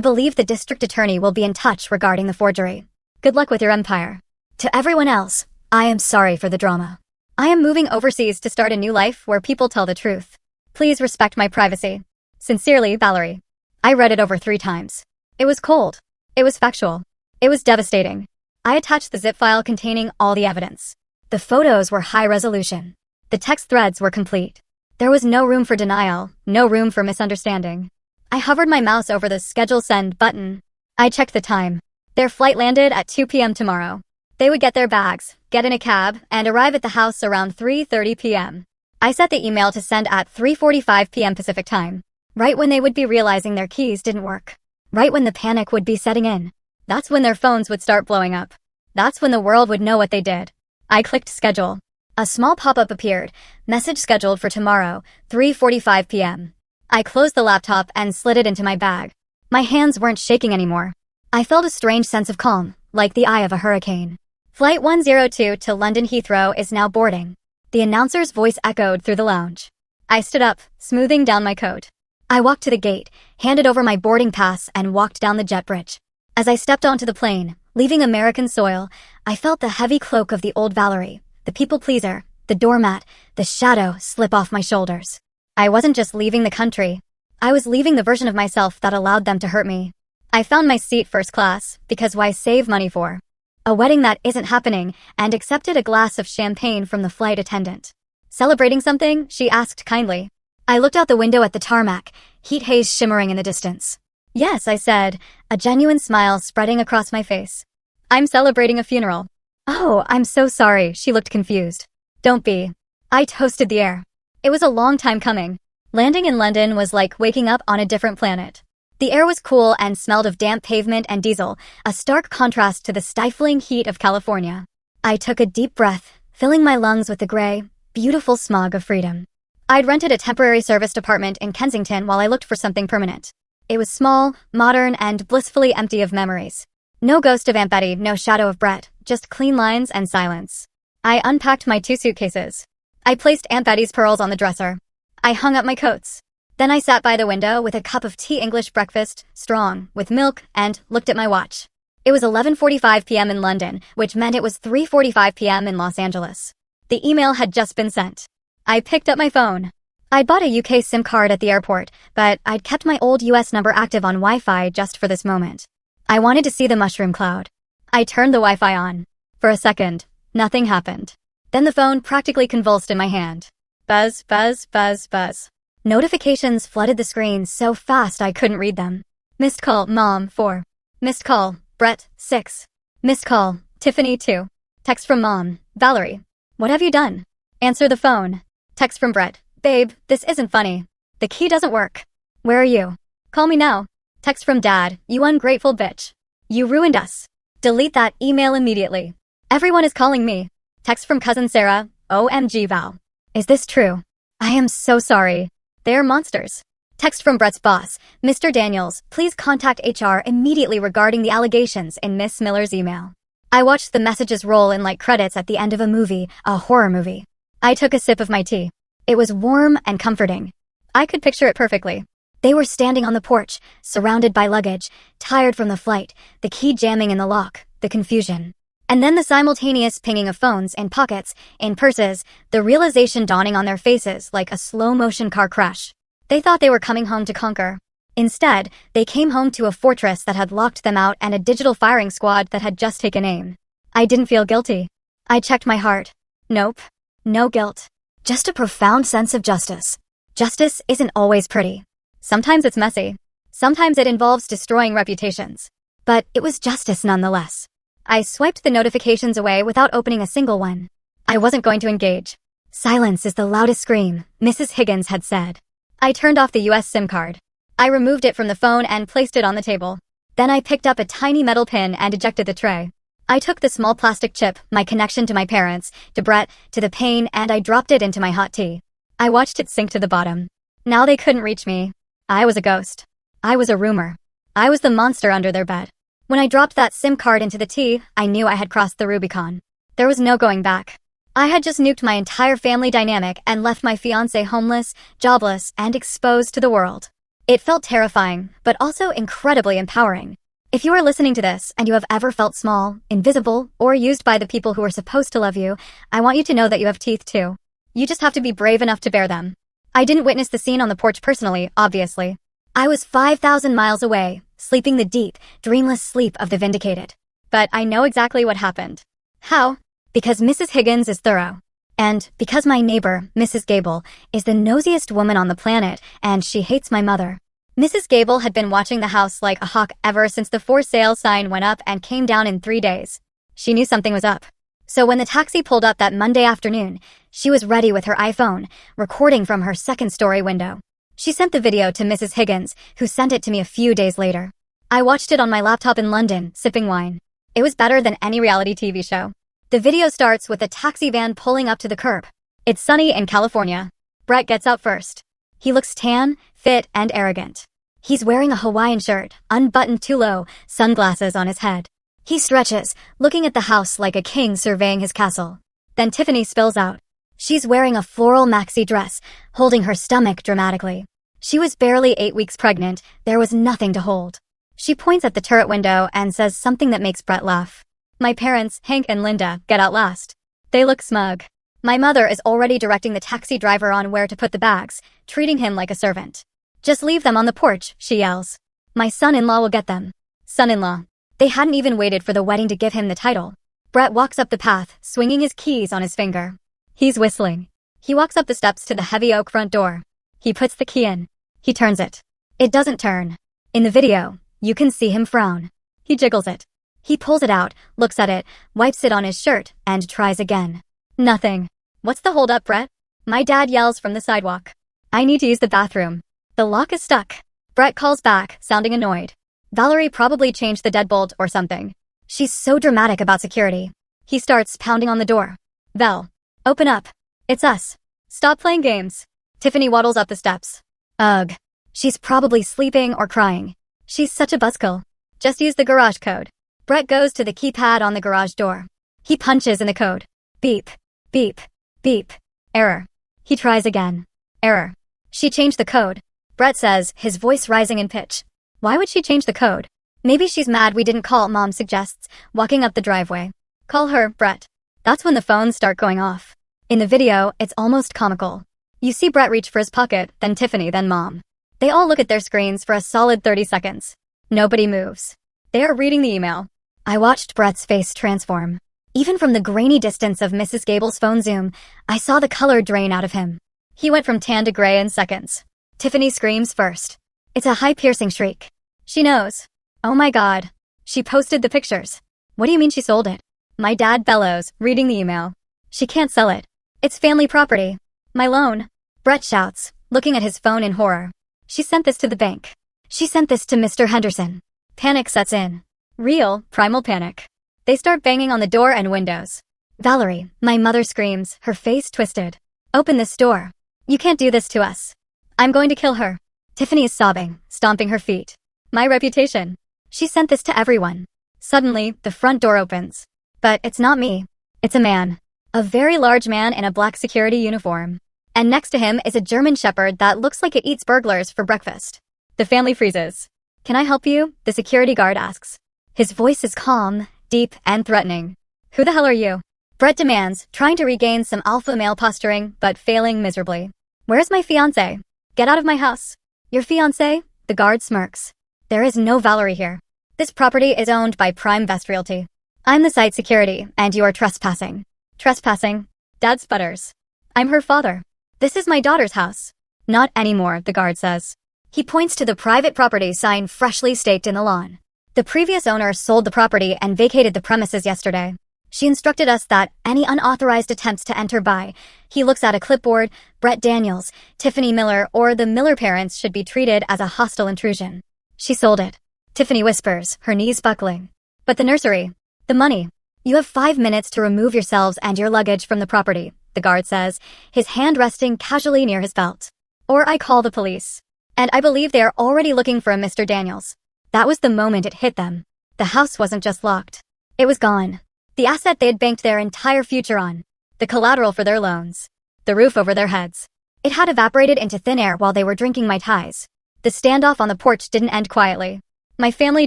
believe the district attorney will be in touch regarding the forgery. Good luck with your empire. To everyone else, I am sorry for the drama. I am moving overseas to start a new life where people tell the truth. Please respect my privacy. Sincerely, Valerie. I read it over 3 times. It was cold. It was factual. It was devastating. I attached the zip file containing all the evidence. The photos were high resolution. The text threads were complete. There was no room for denial, no room for misunderstanding. I hovered my mouse over the schedule send button. I checked the time. Their flight landed at 2 p.m. tomorrow. They would get their bags, get in a cab, and arrive at the house around 3:30 p.m. I set the email to send at 3:45 p.m. Pacific time, right when they would be realizing their keys didn't work. Right when the panic would be setting in. That's when their phones would start blowing up. That's when the world would know what they did. I clicked schedule. A small pop-up appeared, message scheduled for tomorrow, 3:45 p.m. I closed the laptop and slid it into my bag. My hands weren't shaking anymore. I felt a strange sense of calm, like the eye of a hurricane. Flight 102 to London Heathrow is now boarding. The announcer's voice echoed through the lounge. I stood up, smoothing down my coat. I walked to the gate, handed over my boarding pass, and walked down the jet bridge. As I stepped onto the plane, leaving American soil, I felt the heavy cloak of the old Valerie, the people-pleaser, the doormat, the shadow slip off my shoulders. I wasn't just leaving the country. I was leaving the version of myself that allowed them to hurt me. I found my seat first class, because why save money for? A wedding that isn't happening, and accepted a glass of champagne from the flight attendant. Celebrating something? She asked kindly. I looked out the window at the tarmac, heat haze shimmering in the distance. Yes, I said, a genuine smile spreading across my face. I'm celebrating a funeral. Oh, I'm so sorry, she looked confused. Don't be. I toasted the air. It was a long time coming. Landing in London was like waking up on a different planet. The air was cool and smelled of damp pavement and diesel, a stark contrast to the stifling heat of California. I took a deep breath, filling my lungs with the gray, beautiful smog of freedom. I'd rented a temporary serviced apartment in Kensington while I looked for something permanent. It was small, modern, and blissfully empty of memories. No ghost of Aunt Betty, no shadow of Brett, just clean lines and silence. I unpacked my 2 suitcases. I placed Aunt Betty's pearls on the dresser. I hung up my coats. Then I sat by the window with a cup of tea English breakfast, strong, with milk, and looked at my watch. It was 11:45 p.m. in London, which meant it was 3:45 p.m. in Los Angeles. The email had just been sent. I picked up my phone. I'd bought a UK SIM card at the airport, but I'd kept my old US number active on Wi-Fi just for this moment. I wanted to see the mushroom cloud. I turned the Wi-Fi on. For a second, nothing happened. Then the phone practically convulsed in my hand. Buzz, buzz, buzz, buzz. Notifications flooded the screen so fast I couldn't read them. Missed call, Mom, 4. Missed call, Brett, 6. Missed call, Tiffany, 2. Text from Mom, Valerie. What have you done? Answer the phone. Text from Brett. Babe, this isn't funny. The key doesn't work. Where are you? Call me now. Text from Dad. You ungrateful bitch. You ruined us. Delete that email immediately. Everyone is calling me. Text from cousin Sarah. OMG Val. Is this true? I am so sorry. They are monsters. Text from Brett's boss. Mr. Daniels, please contact HR immediately regarding the allegations in Miss Miller's email. I watched the messages roll in like credits at the end of a horror movie. I took a sip of my tea. It was warm and comforting. I could picture it perfectly. They were standing on the porch, surrounded by luggage, tired from the flight, the key jamming in the lock, the confusion. And then the simultaneous pinging of phones in pockets, in purses, the realization dawning on their faces like a slow-motion car crash. They thought they were coming home to conquer. Instead, they came home to a fortress that had locked them out and a digital firing squad that had just taken aim. I didn't feel guilty. I checked my heart. Nope. No guilt. Just a profound sense of justice. Justice isn't always pretty. Sometimes it's messy. Sometimes it involves destroying reputations. But it was justice nonetheless. I swiped the notifications away without opening a single one. I wasn't going to engage. Silence is the loudest scream, Mrs. Higgins had said. I turned off the US SIM card. I removed it from the phone and placed it on the table. Then I picked up a tiny metal pin and ejected the tray. I took the small plastic chip, my connection to my parents, to Brett, to the pain, and I dropped it into my hot tea. I watched it sink to the bottom. Now they couldn't reach me. I was a ghost. I was a rumor. I was the monster under their bed. When I dropped that SIM card into the tea, I knew I had crossed the Rubicon. There was no going back. I had just nuked my entire family dynamic and left my fiancé homeless, jobless, and exposed to the world. It felt terrifying, but also incredibly empowering. If you are listening to this and you have ever felt small, invisible, or used by the people who are supposed to love you, I want you to know that you have teeth too. You just have to be brave enough to bear them. I didn't witness the scene on the porch personally, obviously. I was 5,000 miles away, sleeping the deep, dreamless sleep of the vindicated. But I know exactly what happened. How? Because Mrs. Higgins is thorough. And because my neighbor, Mrs. Gable, is the nosiest woman on the planet, and she hates my mother. Mrs. Gable had been watching the house like a hawk ever since the for sale sign went up and came down in 3 days. She knew something was up. So when the taxi pulled up that Monday afternoon, she was ready with her iPhone, recording from her second-story window. She sent the video to Mrs. Higgins, who sent it to me a few days later. I watched it on my laptop in London, sipping wine. It was better than any reality TV show. The video starts with a taxi van pulling up to the curb. It's sunny in California. Brett gets out first. He looks tan, fit, and arrogant. He's wearing a Hawaiian shirt, unbuttoned too low, sunglasses on his head. He stretches, looking at the house like a king surveying his castle. Then Tiffany spills out. She's wearing a floral maxi dress, holding her stomach dramatically. She was barely 8 weeks pregnant. There was nothing to hold. She points at the turret window and says something that makes Brett laugh. My parents, Hank and Linda, get out last. They look smug. My mother is already directing the taxi driver on where to put the bags, treating him like a servant. Just leave them on the porch, she yells. My son-in-law will get them. Son-in-law. They hadn't even waited for the wedding to give him the title. Brett walks up the path, swinging his keys on his finger. He's whistling. He walks up the steps to the heavy oak front door. He puts the key in. He turns it. It doesn't turn. In the video, you can see him frown. He jiggles it. He pulls it out, looks at it, wipes it on his shirt, and tries again. Nothing. What's the hold up, Brett? My dad yells from the sidewalk. I need to use the bathroom. The lock is stuck. Brett calls back, sounding annoyed. Valerie probably changed the deadbolt or something. She's so dramatic about security. He starts pounding on the door. Val. Open up. It's us. Stop playing games. Tiffany waddles up the steps. Ugh. She's probably sleeping or crying. She's such a buzzkill. Just use the garage code. Brett goes to the keypad on the garage door. He punches in the code. Beep. Beep. Beep. Error. He tries again. Error. She changed the code. Brett says, his voice rising in pitch. Why would she change the code? Maybe she's mad we didn't call, Mom suggests, walking up the driveway. Call her, Brett. That's when the phones start going off. In the video, it's almost comical. You see Brett reach for his pocket, then Tiffany, then Mom. They all look at their screens for a solid 30 seconds. Nobody moves. They are reading the email. I watched Brett's face transform. Even from the grainy distance of Mrs. Gable's phone zoom, I saw the color drain out of him. He went from tan to gray in seconds. Tiffany screams first. It's a high-piercing shriek. She knows. Oh my God. She posted the pictures. What do you mean she sold it? My dad bellows, reading the email. She can't sell it. It's family property. My loan. Brett shouts, looking at his phone in horror. She sent this to the bank. She sent this to Mr. Henderson. Panic sets in. Real, primal panic. They start banging on the door and windows. Valerie, my mother screams, her face twisted. Open this door. You can't do this to us. I'm going to kill her. Tiffany is sobbing, stomping her feet. My reputation. She sent this to everyone. Suddenly, the front door opens. But it's not me. It's a man. A very large man in a black security uniform. And next to him is a German shepherd that looks like it eats burglars for breakfast. The family freezes. Can I help you? The security guard asks. His voice is calm, deep, and threatening. Who the hell are you? Brett demands, trying to regain some alpha male posturing, but failing miserably. Where's my fiancé? Get out of my house. Your fiancé? The guard smirks. There is no Valerie here. This property is owned by Prime Vest Realty. I'm the site security, and you are trespassing. Trespassing? Dad sputters. I'm her father. This is my daughter's house. Not anymore, the guard says. He points to the private property sign freshly staked in the lawn. The previous owner sold the property and vacated the premises yesterday. She instructed us that any unauthorized attempts to enter by, he looks at a clipboard, Brett Daniels, Tiffany Miller, or the Miller parents should be treated as a hostile intrusion. She sold it. Tiffany whispers, her knees buckling. But the nursery, the money. You have 5 minutes to remove yourselves and your luggage from the property, the guard says, his hand resting casually near his belt. Or I call the police. And I believe they are already looking for a Mr. Daniels. That was the moment it hit them. The house wasn't just locked. It was gone. The asset they had banked their entire future on. The collateral for their loans. The roof over their heads. It had evaporated into thin air while they were drinking Mai Tais. The standoff on the porch didn't end quietly. My family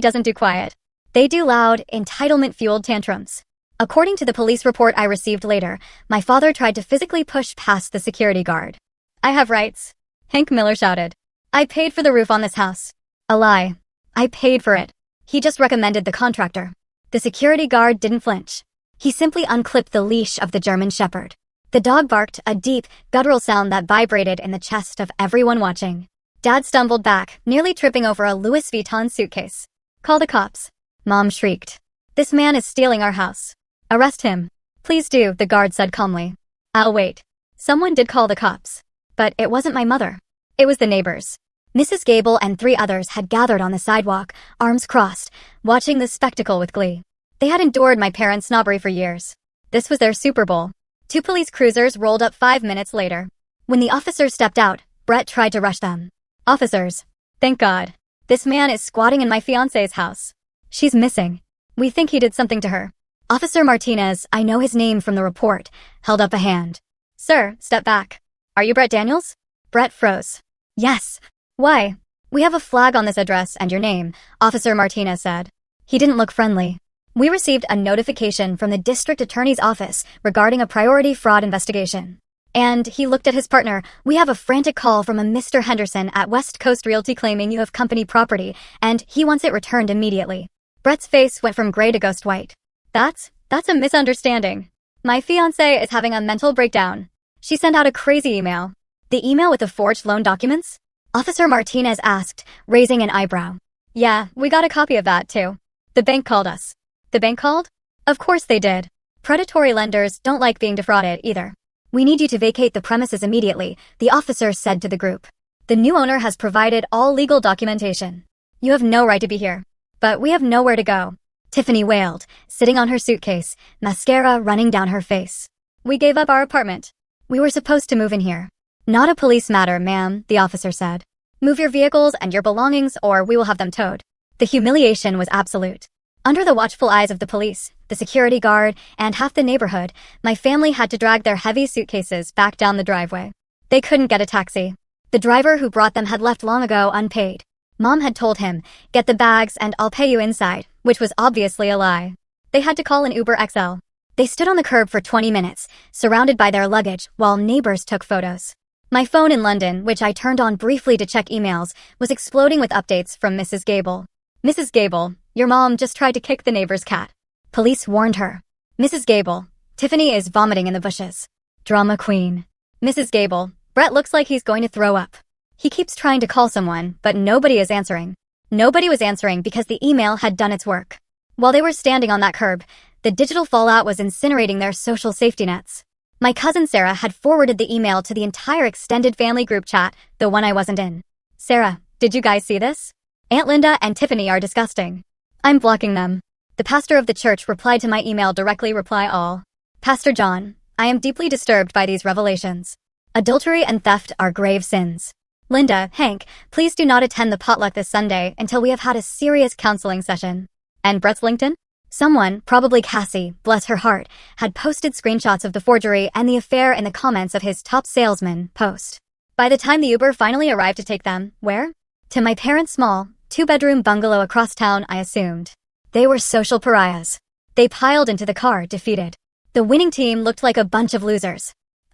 doesn't do quiet. They do loud, entitlement-fueled tantrums. According to the police report I received later, my father tried to physically push past the security guard. I have rights. Hank Miller shouted. I paid for the roof on this house. A lie. I paid for it. He just recommended the contractor. The security guard didn't flinch. He simply unclipped the leash of the German shepherd. The dog barked, a deep, guttural sound that vibrated in the chest of everyone watching. Dad stumbled back, nearly tripping over a Louis Vuitton suitcase. Call the cops. Mom shrieked. This man is stealing our house. Arrest him. Please do, the guard said calmly. I'll wait. Someone did call the cops. But it wasn't my mother. It was the neighbors. Mrs. Gable and 3 others had gathered on the sidewalk, arms crossed, watching the spectacle with glee. They had endured my parents' snobbery for years. This was their Super Bowl. 2 police cruisers rolled up 5 minutes later. When the officers stepped out, Brett tried to rush them. Officers. Thank God. This man is squatting in my fiancé's house. She's missing. We think he did something to her. Officer Martinez, I know his name from the report, held up a hand. Sir, step back. Are you Brett Daniels? Brett froze. Yes. Why? We have a flag on this address and your name, Officer Martinez said. He didn't look friendly. We received a notification from the district attorney's office regarding a priority fraud investigation. And he looked at his partner. We have a frantic call from a Mr. Henderson at West Coast Realty claiming you have company property, and he wants it returned immediately. Brett's face went from gray to ghost white. That's a misunderstanding. My fiancée is having a mental breakdown. She sent out a crazy email. The email with the forged loan documents? Officer Martinez asked, raising an eyebrow. Yeah, we got a copy of that too. The bank called us. The bank called? Of course they did. Predatory lenders don't like being defrauded either. We need you to vacate the premises immediately, the officer said to the group. The new owner has provided all legal documentation. You have no right to be here. But we have nowhere to go. Tiffany wailed, sitting on her suitcase, mascara running down her face. We gave up our apartment. We were supposed to move in here. Not a police matter, ma'am, the officer said. Move your vehicles and your belongings or we will have them towed. The humiliation was absolute. Under the watchful eyes of the police, the security guard, and half the neighborhood, my family had to drag their heavy suitcases back down the driveway. They couldn't get a taxi. The driver who brought them had left long ago unpaid. Mom had told him, get the bags and I'll pay you inside, which was obviously a lie. They had to call an Uber XL. They stood on the curb for 20 minutes, surrounded by their luggage, while neighbors took photos. My phone in London, which I turned on briefly to check emails, was exploding with updates from Mrs. Gable. Mrs. Gable, your mom just tried to kick the neighbor's cat. Police warned her. Mrs. Gable, Tiffany is vomiting in the bushes. Drama queen. Mrs. Gable, Brett looks like he's going to throw up. He keeps trying to call someone, but nobody is answering. Nobody was answering because the email had done its work. While they were standing on that curb, the digital fallout was incinerating their social safety nets. My cousin Sarah had forwarded the email to the entire extended family group chat, the one I wasn't in. Sarah, did you guys see this? Aunt Linda and Tiffany are disgusting. I'm blocking them. The pastor of the church replied to my email directly reply all. Pastor John, I am deeply disturbed by these revelations. Adultery and theft are grave sins. Linda, Hank, please do not attend the potluck this Sunday until we have had a serious counseling session. And Brett's LinkedIn? Someone, probably Cassie, bless her heart, had posted screenshots of the forgery and the affair in the comments of his top salesman post. By the time the Uber finally arrived to take them, where? To my parents' small, two-bedroom bungalow across town, I assumed. They were social pariahs. They piled into the car, defeated. The winning team looked like a bunch of losers.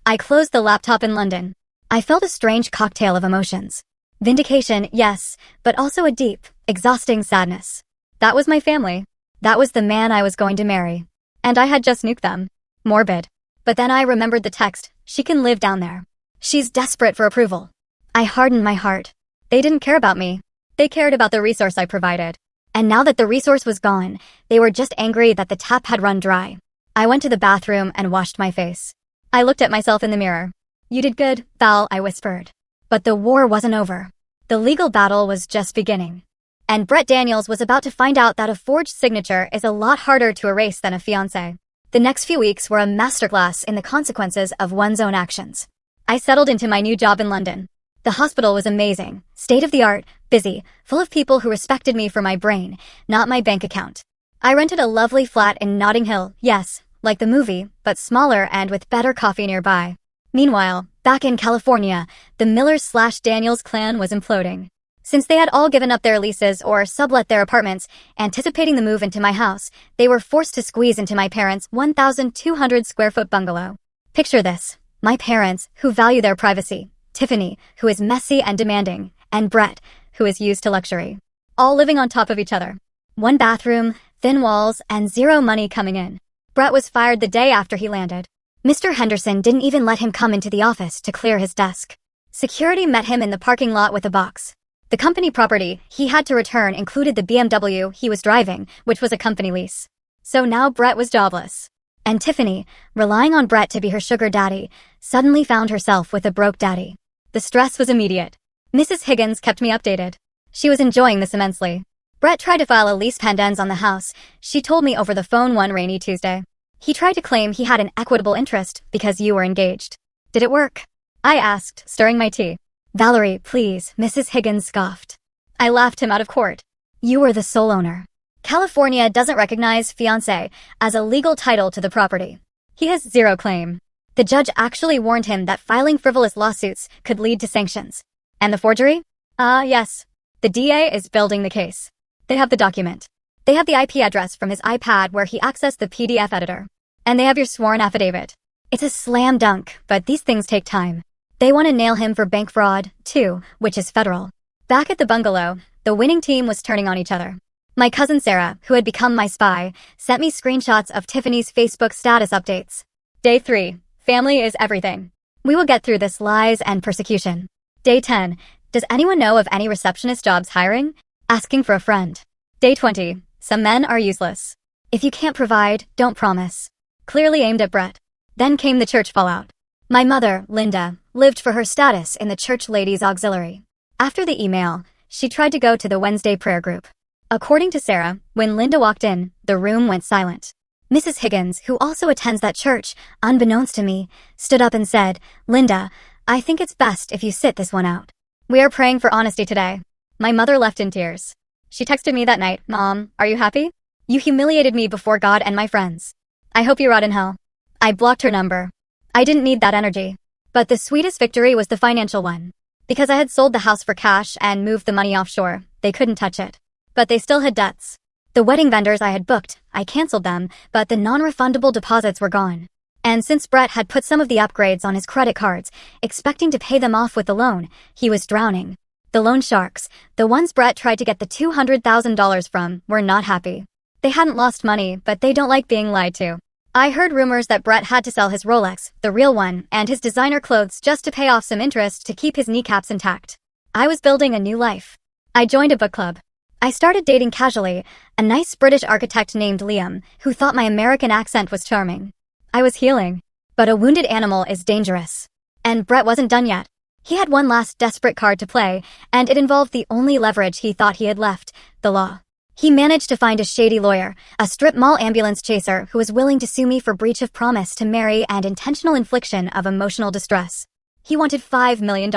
I closed the laptop in London. I felt a strange cocktail of emotions. Vindication, yes, but also a deep, exhausting sadness. That was my family. That was the man I was going to marry. And I had just nuked them. Morbid. But then I remembered the text, she can live down there. She's desperate for approval. I hardened my heart. They didn't care about me. They cared about the resource I provided. And now that the resource was gone, they were just angry that the tap had run dry. I went to the bathroom and washed my face. I looked at myself in the mirror. You did good, Val, I whispered. But the war wasn't over. The legal battle was just beginning. And Brett Daniels was about to find out that a forged signature is a lot harder to erase than a fiancé. The next few weeks were a masterclass in the consequences of one's own actions. I settled into my new job in London. The hospital was amazing, state-of-the-art, busy, full of people who respected me for my brain, not my bank account. I rented a lovely flat in Notting Hill, yes, like the movie, but smaller and with better coffee nearby. Meanwhile, back in California, the Miller/Daniels clan was imploding. Since they had all given up their leases or sublet their apartments, anticipating the move into my house, they were forced to squeeze into my parents' 1,200-square-foot bungalow. Picture this. My parents, who value their privacy, Tiffany, who is messy and demanding, and Brett, who is used to luxury. All living on top of each other. One bathroom, thin walls, and zero money coming in. Brett was fired the day after he landed. Mr. Henderson didn't even let him come into the office to clear his desk. Security met him in the parking lot with a box. The company property he had to return included the BMW he was driving, which was a company lease. So now Brett was jobless. And Tiffany, relying on Brett to be her sugar daddy, suddenly found herself with a broke daddy. The stress was immediate. Mrs. Higgins kept me updated. She was enjoying this immensely. Brett tried to file a lease pendens on the house, she told me over the phone one rainy Tuesday. He tried to claim he had an equitable interest because you were engaged. Did it work? I asked, stirring my tea. Valerie, please, Mrs. Higgins scoffed. I laughed him out of court. You were the sole owner. California doesn't recognize fiancé as a legal title to the property. He has zero claim. The judge actually warned him that filing frivolous lawsuits could lead to sanctions. And the forgery? Yes. The DA is building the case. They have the document. They have the IP address from his iPad where he accessed the PDF editor. And they have your sworn affidavit. It's a slam dunk, but these things take time. They want to nail him for bank fraud, too, which is federal. Back at the bungalow, the winning team was turning on each other. My cousin Sarah, who had become my spy, sent me screenshots of Tiffany's Facebook status updates. Day 3. Family is everything. We will get through this lies and persecution. Day 10. Does anyone know of any receptionist jobs hiring? Asking for a friend. Day 20. Some men are useless. If you can't provide, don't promise. Clearly aimed at Brett. Then came the church fallout. My mother, Linda, lived for her status in the church ladies' auxiliary. After the email, she tried to go to the Wednesday prayer group. According to Sarah, when Linda walked in, the room went silent. Mrs. Higgins, who also attends that church, unbeknownst to me, stood up and said, Linda, I think it's best if you sit this one out. We are praying for honesty today. My mother left in tears. She texted me that night, Mom, are you happy? You humiliated me before God and my friends. I hope you rot in hell. I blocked her number. I didn't need that energy. But the sweetest victory was the financial one. Because I had sold the house for cash and moved the money offshore, they couldn't touch it. But they still had debts. The wedding vendors I had booked, I canceled them, but the non-refundable deposits were gone. And since Brett had put some of the upgrades on his credit cards, expecting to pay them off with the loan, he was drowning. The loan sharks, the ones Brett tried to get the $200,000 from, were not happy. They hadn't lost money, but they don't like being lied to. I heard rumors that Brett had to sell his Rolex, the real one, and his designer clothes just to pay off some interest to keep his kneecaps intact. I was building a new life. I joined a book club. I started dating casually, a nice British architect named Liam, who thought my American accent was charming. I was healing. But a wounded animal is dangerous. And Brett wasn't done yet. He had one last desperate card to play, and it involved the only leverage he thought he had left, the law. He managed to find a shady lawyer, a strip mall ambulance chaser who was willing to sue me for breach of promise to marry and intentional infliction of emotional distress. He wanted $5 million.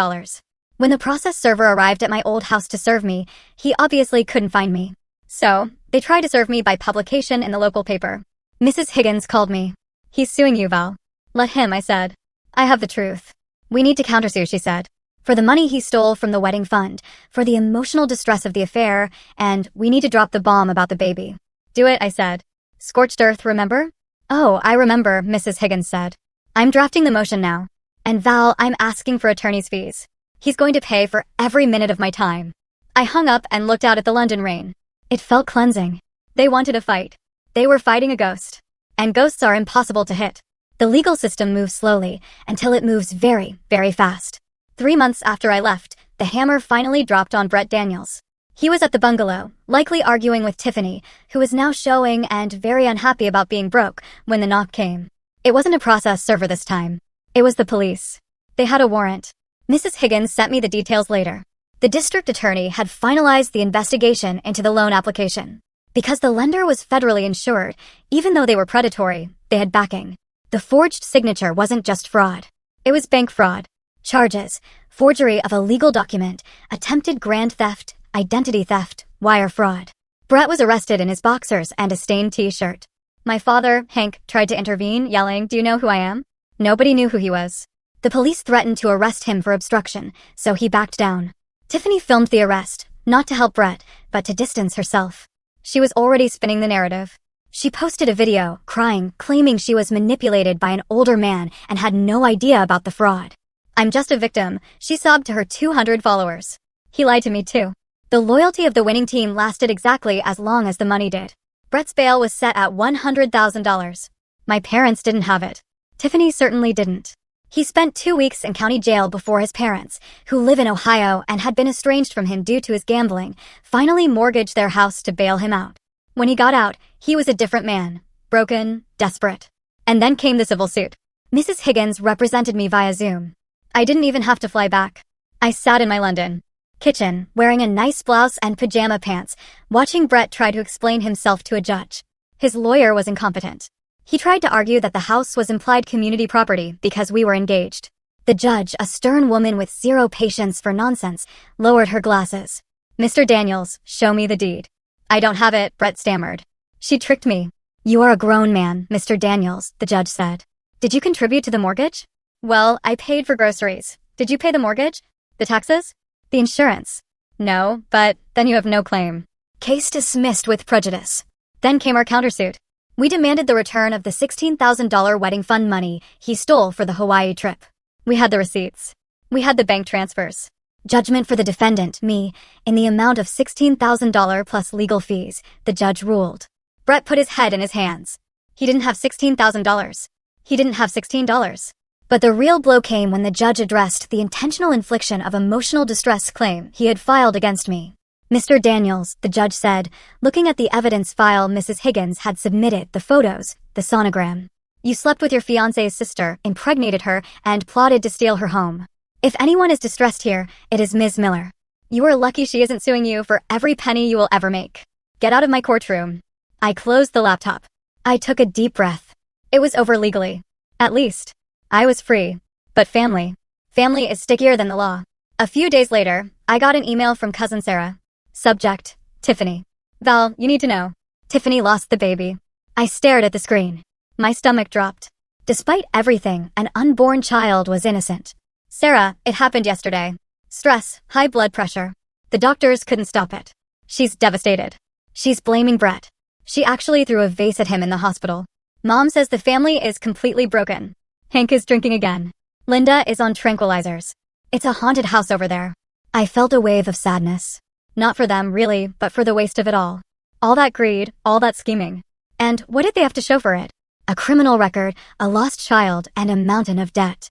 When the process server arrived at my old house to serve me, he obviously couldn't find me. So, they tried to serve me by publication in the local paper. Mrs. Higgins called me. He's suing you, Val. Let him, I said. I have the truth. We need to countersue, she said. For the money he stole from the wedding fund, for the emotional distress of the affair, and we need to drop the bomb about the baby. Do it, I said. Scorched earth, remember? Oh, I remember, Mrs. Higgins said. I'm drafting the motion now. And Val, I'm asking for attorney's fees. He's going to pay for every minute of my time. I hung up and looked out at the London rain. It felt cleansing. They wanted a fight. They were fighting a ghost. And ghosts are impossible to hit. The legal system moves slowly until it moves very, very fast. 3 months after I left, the hammer finally dropped on Brett Daniels. He was at the bungalow, likely arguing with Tiffany, who was now showing and very unhappy about being broke when the knock came. It wasn't a process server this time. It was the police. They had a warrant. Mrs. Higgins sent me the details later. The district attorney had finalized the investigation into the loan application. Because the lender was federally insured, even though they were predatory, they had backing. The forged signature wasn't just fraud. It was bank fraud. Charges: forgery of a legal document, attempted grand theft, identity theft, wire fraud. Brett was arrested in his boxers and a stained t-shirt. My father, Hank, tried to intervene, yelling, "Do you know who I am?" Nobody knew who he was. The police threatened to arrest him for obstruction, so he backed down. Tiffany filmed the arrest, not to help Brett, but to distance herself. She was already spinning the narrative. She posted a video, crying, claiming she was manipulated by an older man and had no idea about the fraud. "I'm just a victim," she sobbed to her 200 followers. He lied to me too. The loyalty of the winning team lasted exactly as long as the money did. Brett's bail was set at $100,000. My parents didn't have it. Tiffany certainly didn't. He spent 2 weeks in county jail before his parents, who live in Ohio and had been estranged from him due to his gambling, finally mortgaged their house to bail him out. When he got out, he was a different man, broken, desperate. And then came the civil suit. Mrs. Higgins represented me via Zoom. I didn't even have to fly back. I sat in my London kitchen, wearing a nice blouse and pajama pants, watching Brett try to explain himself to a judge. His lawyer was incompetent. He tried to argue that the house was implied community property because we were engaged. The judge, a stern woman with zero patience for nonsense, lowered her glasses. "Mr. Daniels, show me the deed." "I don't have it," Brett stammered. "She tricked me." "You are a grown man, Mr. Daniels," the judge said. "Did you contribute to the mortgage?" "Well, I paid for groceries. Did you pay the mortgage? The taxes? The insurance?" "No, but then you have no claim." Case dismissed with prejudice. Then came our countersuit. We demanded the return of the $16,000 wedding fund money he stole for the Hawaii trip. We had the receipts. We had the bank transfers. Judgment for the defendant, me, in the amount of $16,000 plus legal fees, the judge ruled. Brett put his head in his hands. He didn't have $16,000. He didn't have $16. But the real blow came when the judge addressed the intentional infliction of emotional distress claim he had filed against me. "Mr. Daniels," the judge said, looking at the evidence file Mrs. Higgins had submitted, the photos, the sonogram. "You slept with your fiancée's sister, impregnated her, and plotted to steal her home. If anyone is distressed here, it is Ms. Miller. You are lucky she isn't suing you for every penny you will ever make. Get out of my courtroom." I closed the laptop. I took a deep breath. It was over legally. At least. I was free. But family. Family is stickier than the law. A few days later, I got an email from cousin Sarah. Subject: Tiffany. "Val, you need to know. Tiffany lost the baby." I stared at the screen. My stomach dropped. Despite everything, an unborn child was innocent. "Sarah, it happened yesterday. Stress, high blood pressure. The doctors couldn't stop it. She's devastated. She's blaming Brett. She actually threw a vase at him in the hospital. Mom says the family is completely broken. Hank is drinking again. Linda is on tranquilizers. It's a haunted house over there." I felt a wave of sadness. Not for them, really, but for the waste of it all. All that greed, all that scheming. And what did they have to show for it? A criminal record, a lost child, and a mountain of debt.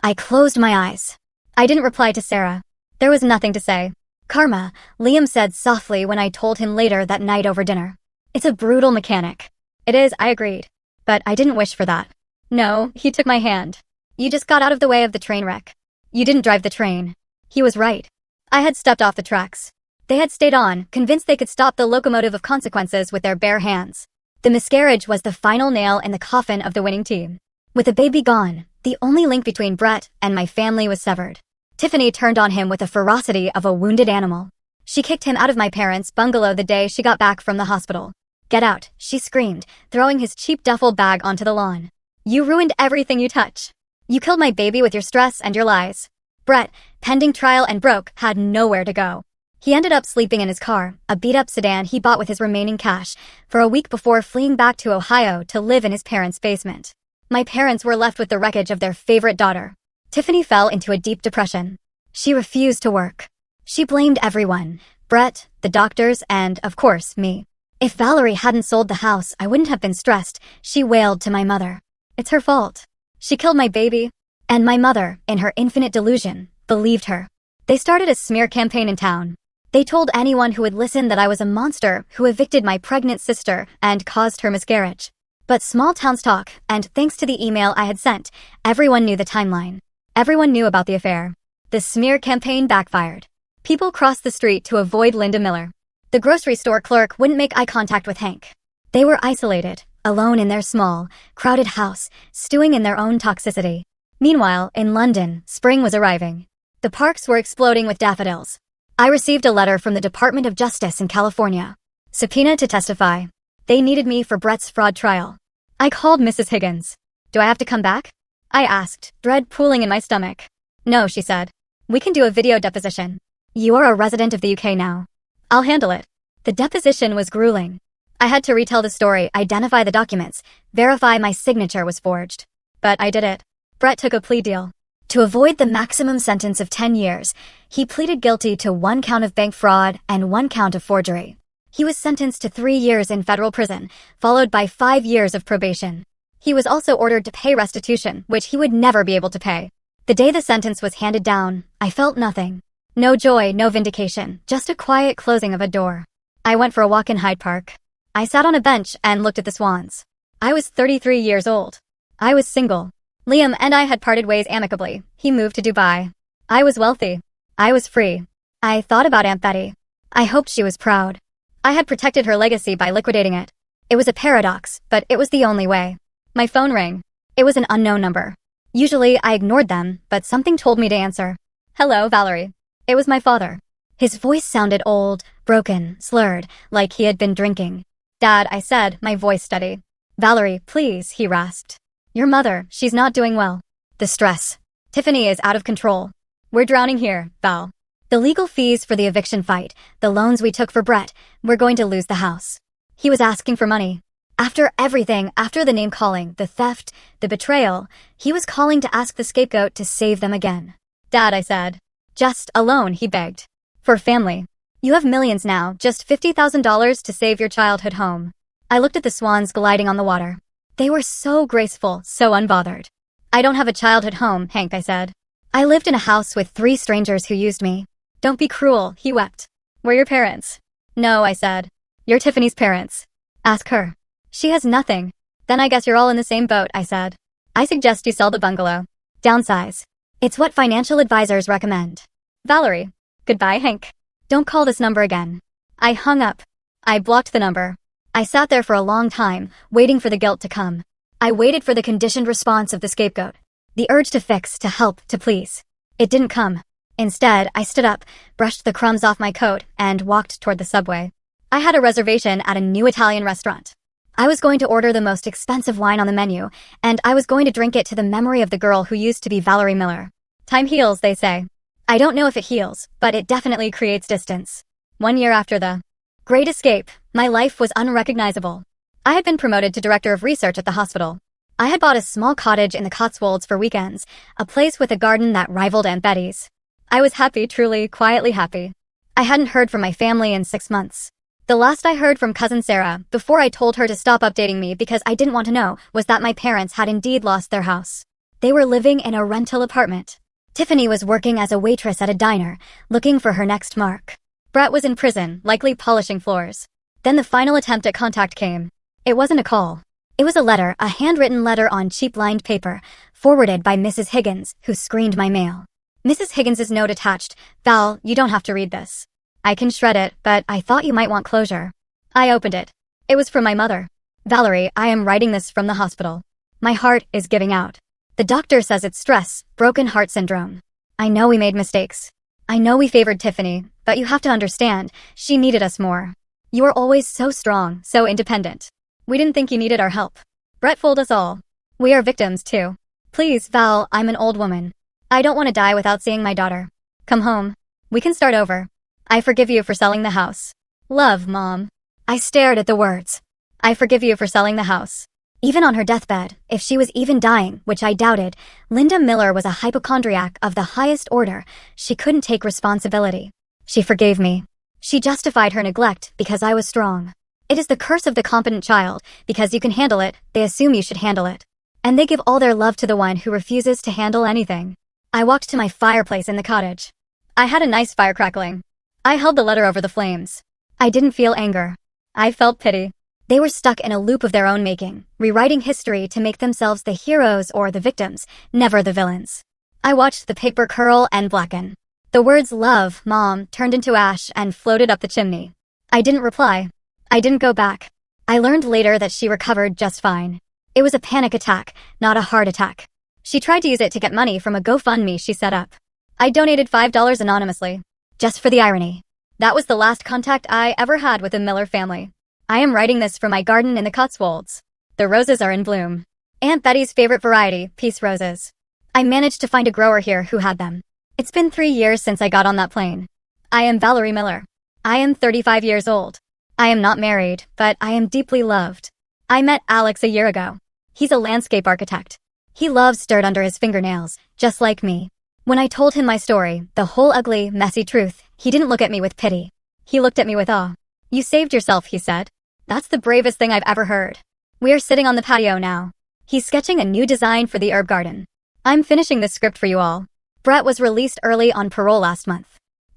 I closed my eyes. I didn't reply to Sarah. There was nothing to say. "Karma," Liam said softly when I told him later that night over dinner. "It's a brutal mechanic." "It is," I agreed. But I didn't wish for that. "No," he took my hand. "You just got out of the way of the train wreck. You didn't drive the train." He was right. I had stepped off the tracks. They had stayed on, convinced they could stop the locomotive of consequences with their bare hands. The miscarriage was the final nail in the coffin of the winning team. With the baby gone, The only link between Brett and my family was severed. Tiffany turned on him with the ferocity of a wounded animal. She kicked him out of my parents' bungalow the day she got back from the hospital. "Get out," she screamed, throwing his cheap duffel bag onto the lawn. "You ruined everything you touch. You killed my baby with your stress and your lies." Brett, pending trial and broke, had nowhere to go. He ended up sleeping in his car, a beat-up sedan he bought with his remaining cash, for a week before fleeing back to Ohio to live in his parents' basement. My parents were left with the wreckage of their favorite daughter. Tiffany fell into a deep depression. She refused to work. She blamed everyone: Brett, the doctors, and, of course, me. "If Valerie hadn't sold the house, I wouldn't have been stressed," she wailed to my mother. "It's her fault. She killed my baby." And my mother, in her infinite delusion, believed her. They started a smear campaign in town. They told anyone who would listen that I was a monster who evicted my pregnant sister and caused her miscarriage. But small towns talk, and thanks to the email I had sent, everyone knew the timeline. Everyone knew about the affair. The smear campaign backfired. People crossed the street to avoid Linda Miller. The grocery store clerk wouldn't make eye contact with Hank. They were isolated, alone in their small, crowded house, stewing in their own toxicity. Meanwhile, in London, spring was arriving. The parks were exploding with daffodils. I received a letter from the Department of Justice in California. Subpoena to testify. They needed me for Brett's fraud trial. I called Mrs. Higgins. "Do I have to come back?" I asked, dread pooling in my stomach. "No," she said. "We can do a video deposition. You are a resident of the UK now. I'll handle it." The deposition was grueling. I had to retell the story, identify the documents, verify my signature was forged. But I did it. Brett took a plea deal. To avoid the maximum sentence of 10 years, he pleaded guilty to 1 count of bank fraud and 1 count of forgery. He was sentenced to 3 years in federal prison, followed by 5 years of probation. He was also ordered to pay restitution, which he would never be able to pay. The day the sentence was handed down, I felt nothing. No joy, no vindication, just a quiet closing of a door. I went for a walk in Hyde Park. I sat on a bench and looked at the swans. I was 33 years old. I was single. Liam and I had parted ways amicably. He moved to Dubai. I was wealthy. I was free. I thought about Aunt Betty. I hoped she was proud. I had protected her legacy by liquidating it. It was a paradox, but it was the only way. My phone rang. It was an unknown number. Usually I ignored them, but something told me to answer. "Hello, Valerie." It was my father. His voice sounded old, broken, slurred, like he had been drinking. "Dad," I said, my voice steady. "Valerie, please," he rasped. "Your mother, she's not doing well. The stress. Tiffany is out of control. We're drowning here, Val. The legal fees for the eviction fight, the loans we took for Brett, we're going to lose the house." He was asking for money. After everything, after the name-calling, the theft, the betrayal, he was calling to ask the scapegoat to save them again. "Dad," I said. "Just a loan," he begged. "For family. You have millions now, just $50,000 to save your childhood home." I looked at the swans gliding on the water. They were so graceful, so unbothered. "I don't have a childhood home, Hank," I said. "I lived in a house with 3 strangers who used me." "Don't be cruel," he wept. "We're your parents." "No," I said. "You're Tiffany's parents. Ask her. She has nothing." "Then I guess you're all in the same boat," I said. "I suggest you sell the bungalow. Downsize. It's what financial advisors recommend." "Valerie." "Goodbye, Hank. Don't call this number again." I hung up. I blocked the number. I sat there for a long time, waiting for the guilt to come. I waited for the conditioned response of the scapegoat. The urge to fix, to help, to please. It didn't come. Instead, I stood up, brushed the crumbs off my coat, and walked toward the subway. I had a reservation at a new Italian restaurant. I was going to order the most expensive wine on the menu, and I was going to drink it to the memory of the girl who used to be Valerie Miller. Time heals, they say. I don't know if it heals, but it definitely creates distance. 1 year after the Great Escape, my life was unrecognizable. I had been promoted to director of research at the hospital. I had bought a small cottage in the Cotswolds for weekends, a place with a garden that rivaled Aunt Betty's. I was happy, truly, quietly happy. I hadn't heard from my family in 6 months. The last I heard from cousin Sarah, before I told her to stop updating me because I didn't want to know, was that my parents had indeed lost their house. They were living in a rental apartment. Tiffany was working as a waitress at a diner, looking for her next mark. Brett was in prison, likely polishing floors. Then the final attempt at contact came. It wasn't a call. It was a letter, a handwritten letter on cheap lined paper, forwarded by Mrs. Higgins, who screened my mail. Mrs. Higgins's note attached, "Val, you don't have to read this. I can shred it, but I thought you might want closure." I opened it. It was from my mother. "Valerie, I am writing this from the hospital. My heart is giving out. The doctor says it's stress, broken heart syndrome. I know we made mistakes. I know we favored Tiffany, but you have to understand, she needed us more. You are always so strong, so independent. We didn't think you needed our help. Brett fooled us all. We are victims too. Please, Val, I'm an old woman. I don't want to die without seeing my daughter. Come home. We can start over. I forgive you for selling the house. Love, Mom. I stared at the words. I forgive you for selling the house. Even on her deathbed, if she was even dying, which I doubted, Linda Miller was a hypochondriac of the highest order. She couldn't take responsibility. She forgave me. She justified her neglect because I was strong. It is the curse of the competent child. Because you can handle it, they assume you should handle it. And they give all their love to the one who refuses to handle anything. I walked to my fireplace in the cottage. I had a nice fire crackling. I held the letter over the flames. I didn't feel anger. I felt pity. They were stuck in a loop of their own making, rewriting history to make themselves the heroes or the victims, never the villains. I watched the paper curl and blacken. The words love, Mom, turned into ash and floated up the chimney. I didn't reply. I didn't go back. I learned later that she recovered just fine. It was a panic attack, not a heart attack. She tried to use it to get money from a GoFundMe she set up. I donated $5 anonymously. Just for the irony. That was the last contact I ever had with the Miller family. I am writing this from my garden in the Cotswolds. The roses are in bloom. Aunt Betty's favorite variety, peace roses. I managed to find a grower here who had them. It's been 3 years since I got on that plane. I am Valerie Miller. I am 35 years old. I am not married, but I am deeply loved. I met Alex a year ago. He's a landscape architect. He loves dirt under his fingernails, just like me. When I told him my story, the whole ugly, messy truth, he didn't look at me with pity. He looked at me with awe. You saved yourself, he said. That's the bravest thing I've ever heard. We're sitting on the patio now. He's sketching a new design for the herb garden. I'm finishing this script for you all. Brett was released early on parole last month.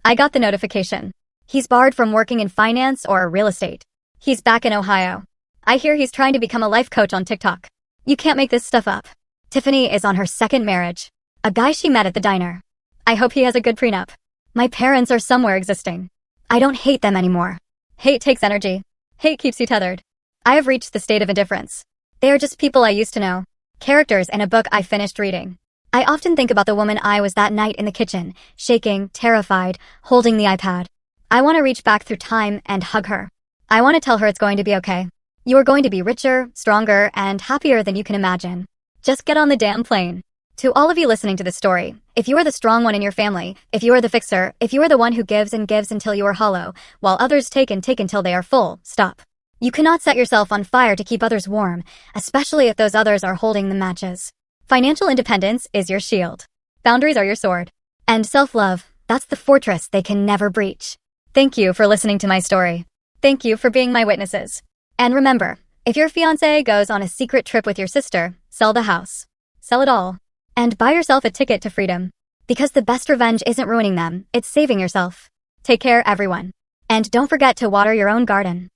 I got the notification. He's barred from working in finance or real estate. He's back in Ohio. I hear he's trying to become a life coach on TikTok. You can't make this stuff up. Tiffany is on her second marriage. A guy she met at the diner. I hope he has a good prenup. My parents are somewhere existing. I don't hate them anymore. Hate takes energy. Hate keeps you tethered. I have reached the state of indifference. They are just people I used to know. Characters in a book I finished reading. I often think about the woman I was that night in the kitchen, shaking, terrified, holding the iPad. I want to reach back through time and hug her. I want to tell her it's going to be okay. You are going to be richer, stronger, and happier than you can imagine. Just get on the damn plane. To all of you listening to this story, if you are the strong one in your family, if you are the fixer, if you are the one who gives and gives until you are hollow, while others take and take until they are full, stop. You cannot set yourself on fire to keep others warm, especially if those others are holding the matches. Financial independence is your shield. Boundaries are your sword. And self-love, that's the fortress they can never breach. Thank you for listening to my story. Thank you for being my witnesses. And remember, if your fiancé goes on a secret trip with your sister, sell the house. Sell it all. And buy yourself a ticket to freedom. Because the best revenge isn't ruining them, it's saving yourself. Take care, everyone. And don't forget to water your own garden.